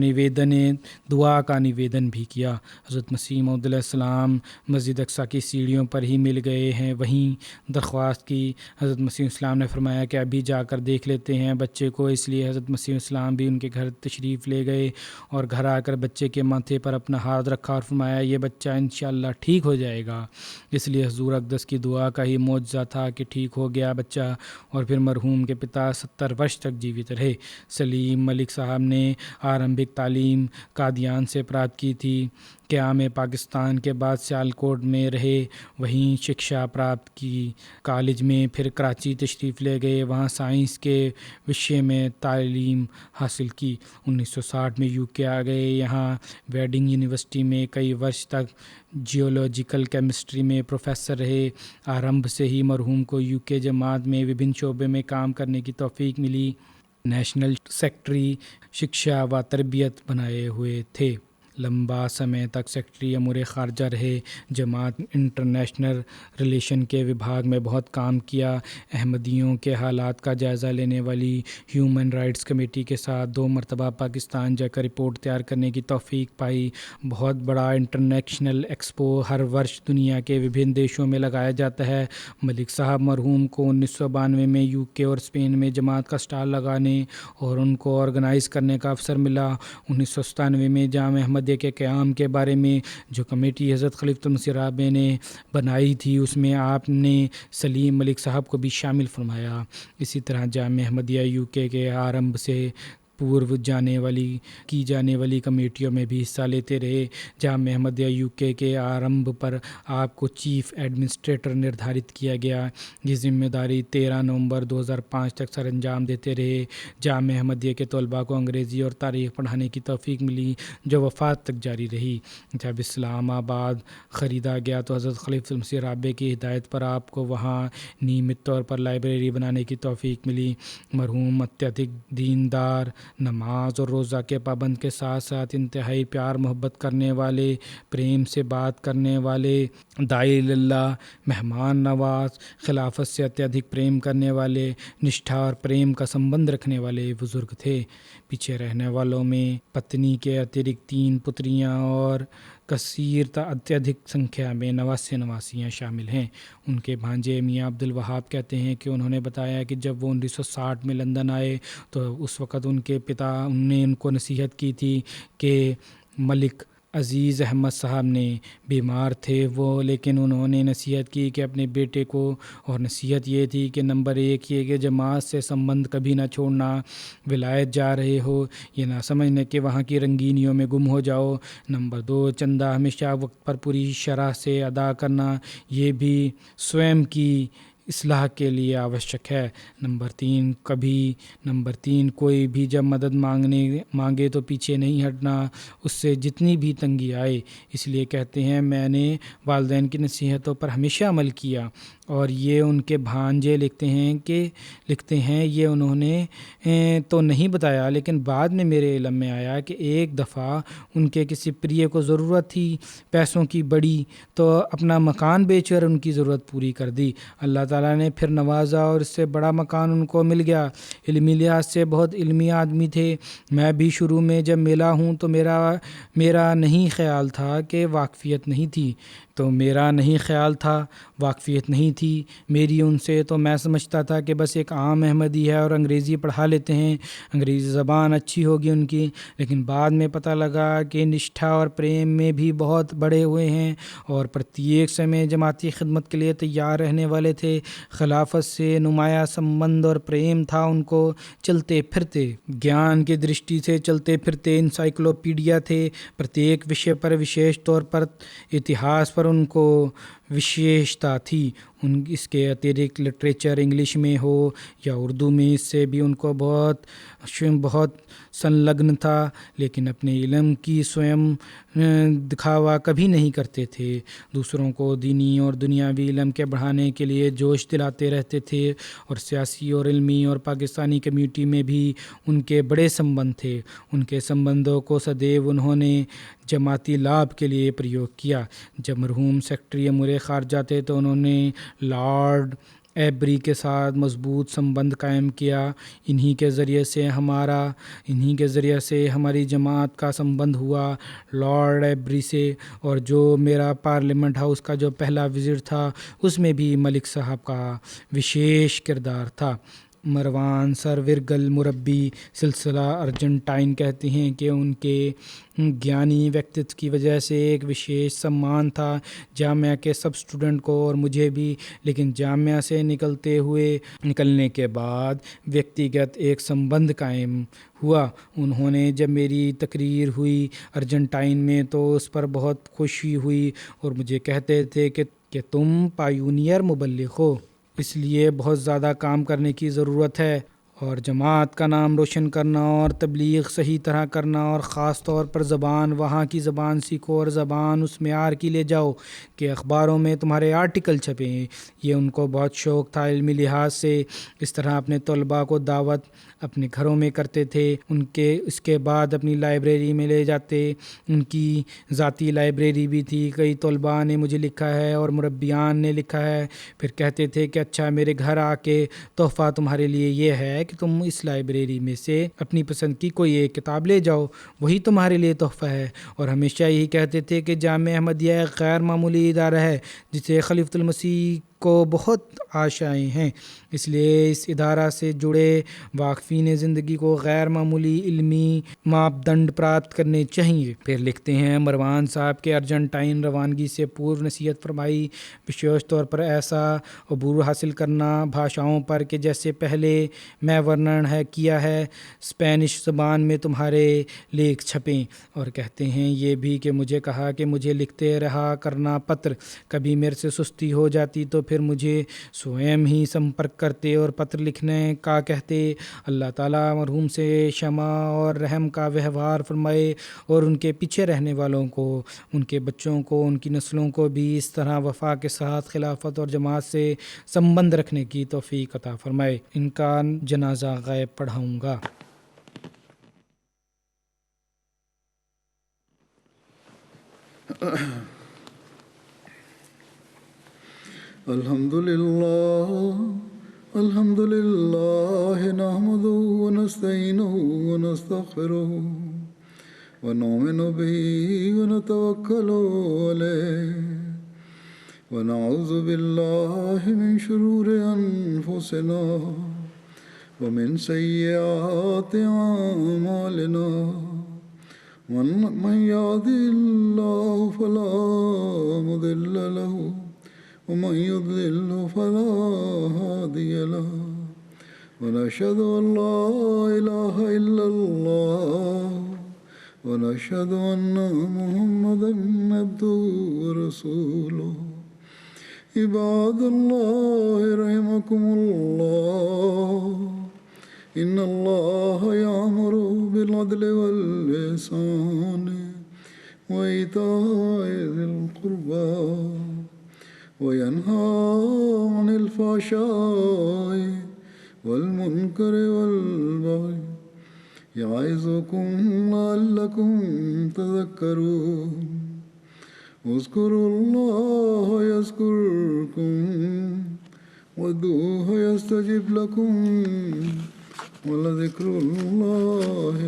دعا کا نویدن بھی کیا۔ حضرت مسیح موعود علیہ السلام مسجد اقصیٰ کی سیڑھیوں پر ہی مل گئے ہیں، وہیں درخواست کی۔ حضرت مسیح السلام نے فرمایا کہ ابھی جا کر دیکھ لیتے ہیں بچے کو، اس لیے حضرت مسیح السلام بھی ان کے گھر تشریف لے گئے اور گھر آ کر بچے کے ماتھے پر اپنا ہاتھ رکھا اور فرمایا یہ بچہ انشاءاللہ ٹھیک ہو جائے گا۔ اس لیے حضور اقدس کی دعا کا ہی معجزہ تھا کہ ٹھیک ہو گیا بچہ، اور پھر مرحوم کے پتا 70 ورش تک جیوت رہے۔ سلیم ملک صاحب نے آرمبھک تعلیم قادیان سے پراپت کی تھی۔ قیام پاکستان کے بعد سیالکوٹ میں رہے، وہیں شکشا پراپت کی۔ کالج میں پھر کراچی تشریف لے گئے، وہاں سائنس کے وشے میں تعلیم حاصل کی۔ 1960 میں UK آ گئے، یہاں ویڈنگ یونیورسٹی میں کئی ورش تک جیولوجیکل کیمسٹری میں پروفیسر رہے۔ آرمبھ سے ہی مرحوم کو UK جماعت میں وبھن شعبے میں کام کرنے کی توفیق ملی۔ نیشنل سیکرٹری شکشا و تربیت بنائے ہوئے تھے۔ لمبا سمے تک سیکرٹری امور خارجہ رہے۔ جماعت انٹرنیشنل ریلیشن کے وبھاگ میں بہت کام کیا۔ احمدیوں کے حالات کا جائزہ لینے والی ہیومن رائٹس کمیٹی کے ساتھ 2 مرتبہ پاکستان جا کر رپورٹ تیار کرنے کی توفیق پائی۔ بہت بڑا انٹرنیشنل ایکسپو ہر ورش دنیا کے وبھن دیشوں میں لگایا جاتا ہے۔ ملک صاحب مرحوم کو 1992 میں UK اور اسپین میں جماعت کا اسٹال لگانے اور ان کو آرگنائز کرنے کا اوسر ملا۔ 1997 میں جامعہ احمدیہ کے قیام کے بارے میں جو کمیٹی حضرت خلیفۃ المسیح رابع نے بنائی تھی، اس میں آپ نے سلیم ملک صاحب کو بھی شامل فرمایا۔ اسی طرح جامعہ احمدیہ UK کے آرمبھ سے پورو کی جانے والی کمیٹیوں میں بھی حصہ لیتے رہے۔ جامعہ احمدیہ UK کے آرمبھ پر آپ کو چیف ایڈمنسٹریٹر نردھارت کیا گیا۔ یہ ذمہ داری 13 نومبر 2005 تک سر انجام دیتے رہے۔ جامعہ احمدیہ کے طلباء کو انگریزی اور تاریخ پڑھانے کی توفیق ملی جو وفات تک جاری رہی۔ جب اسلام آباد خریدا گیا تو حضرت خلیفۃ المسیح رابع کی ہدایت پر آپ کو وہاں نیمت طور پر لائبریری بنانے کی توفیق ملی۔ مرحوم اتیدھک دیندار، نماز اور روزہ کے پابند کے ساتھ ساتھ انتہائی پیار محبت کرنے والے، پریم سے بات کرنے والے، داعی اللہ، مہمان نواز، خلافت سے اتیدھک پریم کرنے والے، نشٹھا اور پریم کا سمبند رکھنے والے بزرگ تھے۔ پیچھے رہنے والوں میں پتنی کے اترکت 3 پتریاں اور کثیر تا اتیدھک سنکھیا میں نواسیاں شامل ہیں۔ ان کے بھانجے میاں عبد الوہاب کہتے ہیں کہ انہوں نے بتایا کہ جب وہ 1960 میں لندن آئے تو اس وقت ان کے پتا نے ان کو نصیحت کی تھی کہ ملک عزیز احمد صاحب نے بیمار تھے وہ، لیکن انہوں نے نصیحت کی کہ اپنے بیٹے کو، اور نصیحت یہ تھی کہ نمبر 1 یہ کہ جماعت سے سمبند کبھی نہ چھوڑنا، ولایت جا رہے ہو یہ نہ سمجھنا کہ وہاں کی رنگینیوں میں گم ہو جاؤ، نمبر 2 چندہ ہمیشہ وقت پر پوری شرح سے ادا کرنا، یہ بھی سوئم کی اصلاح کے لیے آوشک ہے، نمبر 3 کوئی بھی جب مدد مانگے تو پیچھے نہیں ہٹنا، اس سے جتنی بھی تنگی آئے۔ اس لیے کہتے ہیں میں نے والدین کی نصیحتوں پر ہمیشہ عمل کیا۔ اور یہ ان کے بھانجے لکھتے ہیں یہ انہوں نے تو نہیں بتایا، لیکن بعد میں میرے علم میں آیا کہ ایک دفعہ ان کے کسی پریے کو ضرورت تھی پیسوں کی بڑی، تو اپنا مکان بیچ کر ان کی ضرورت پوری کر دی۔ اللہ تعالیٰ نے پھر نوازا اور اس سے بڑا مکان ان کو مل گیا۔ علمی لحاظ سے بہت علمی آدمی تھے۔ میں بھی شروع میں جب ملا ہوں تو میرا نہیں خیال تھا کہ واقفیت نہیں تھی میری ان سے، تو میں سمجھتا تھا کہ بس ایک عام احمدی ہے اور انگریزی پڑھا لیتے ہیں، انگریزی زبان اچھی ہوگی ان کی، لیکن بعد میں پتہ لگا کہ نشٹھا اور پریم میں بھی بہت بڑے ہوئے ہیں اور پرتیک سمے جماعتی خدمت کے لیے تیار رہنے والے تھے۔ خلافت سے نمایاں سمبند اور پریم تھا ان کو، چلتے پھرتے گیان کی درشٹی سے چلتے پھرتے انسائکلوپیڈیا تھے، پرتیک وشے پر وشیش طور پر اتہاس پر ان کو وشیشتا تھی۔ اس کے اترکت لٹریچر انگلش میں ہو یا اردو میں، اس سے بھی ان کو بہت سنلگن تھا، لیکن اپنے علم کی سوئم دکھاوا کبھی نہیں کرتے تھے، دوسروں کو دینی اور دنیاوی علم کے بڑھانے کے لیے جوش دلاتے رہتے تھے، اور سیاسی اور علمی اور پاکستانی کمیونٹی میں بھی ان کے بڑے سمبند تھے۔ ان کے سمبندوں کو سدیو انہوں نے جماعتی لابھ کے لیے پریوگ کیا۔ جب مرحوم سیکرٹری امور خارجہ تھے تو انہوں نے لارڈ ایبری کے ساتھ مضبوط سمبند قائم کیا۔ انہی کے ذریعے سے ہماری جماعت کا سمبند ہوا لارڈ ایبری سے، اور جو میرا پارلیمنٹ ہاؤس کا جو پہلا وزٹ تھا اس میں بھی ملک صاحب کا وشیش کردار تھا۔ مروان سر ورگل مربی سلسلہ ارجنٹائن کہتے ہیں کہ ان کے گیانی ویکتتو کی وجہ سے ایک وشیش سمان تھا جامعہ کے سب اسٹوڈنٹ کو اور مجھے بھی، لیکن جامعہ سے نکلنے کے بعد ویکتیگت ایک سمبند قائم ہوا۔ انہوں نے جب میری تقریر ہوئی ارجنٹائن میں تو اس پر بہت خوشی ہوئی اور مجھے کہتے تھے کہ تم پایونیئر مبلغ ہو، اس لیے بہت زیادہ کام کرنے کی ضرورت ہے، اور جماعت کا نام روشن کرنا اور تبلیغ صحیح طرح کرنا، اور خاص طور پر زبان، وہاں کی زبان سیکھو اور زبان اس معیار کی لے جاؤ کہ اخباروں میں تمہارے آرٹیکل چھپیں۔ یہ ان کو بہت شوق تھا علمی لحاظ سے۔ اس طرح اپنے طلباء کو دعوت اپنے گھروں میں کرتے تھے، اس کے بعد اپنی لائبریری میں لے جاتے۔ ان کی ذاتی لائبریری بھی تھی، کئی طلباء نے مجھے لکھا ہے اور مربیان نے لکھا ہے، پھر کہتے تھے کہ اچھا میرے گھر آ کے تحفہ تمہارے لیے یہ ہے کہ تم اس لائبریری میں سے اپنی پسند کی کوئی ایک کتاب لے جاؤ، وہی تمہارے لیے تحفہ ہے۔ اور ہمیشہ یہی کہتے تھے کہ جامعہ احمدیہ ایک غیر معمولی ادارہ ہے جسے خلیفۃ المسیح کو بہت آشائیں ہیں، اس لیے اس ادارہ سے جڑے واقفین زندگی کو غیر معمولی علمی ماپدنڈ پراپت کرنے چاہیے۔ پھر لکھتے ہیں مروان صاحب کے ارجنٹائن روانگی سے پورو نصیحت فرمائی، وشیش طور پر ایسا عبور حاصل کرنا بھاشاؤں پر کہ جیسے پہلے میں ورنن ہے کیا ہے اسپینش زبان میں تمہارے لیکھ چھپیں، اور کہتے ہیں یہ بھی کہ مجھے کہا کہ مجھے لکھتے رہا کرنا پتر، کبھی میرے سے سستی ہو جاتی تو پھر مجھے سوئم ہی سمپرک کرتے اور پتر لکھنے کا کہتے۔ اللہ تعالیٰ مرحوم سے شمع اور رحم کا وہوار فرمائے اور ان کے پیچھے رہنے والوں کو، ان کے بچوں کو، ان کی نسلوں کو بھی اس طرح وفا کے ساتھ خلافت اور جماعت سے سمبند رکھنے کی توفیق عطا فرمائے۔ ان کا جنازہ غائب پڑھاؤں گا۔ الحمد لله نحمده ونستعينه ونستغفره ونؤمن به ونتوكل عليه ونعوذ بالله من شرور أنفسنا ومن سيئات أعمالنا من يهده الله فلا مضل له ومن يضلل فلا هادي له ونشهد أن لا إله إلا الله ونشهد أن محمدا عبده ورسوله عباد الله رحمكم الله إن الله يأمر بالعدل والإحسان وإيتاء ذي القربى وينهى عن الفحشاء والمنكر والبغي يعظكم لعلكم تذكرون اذكروا الله يذكركم وادعوه يستجب لكم ولذكر الله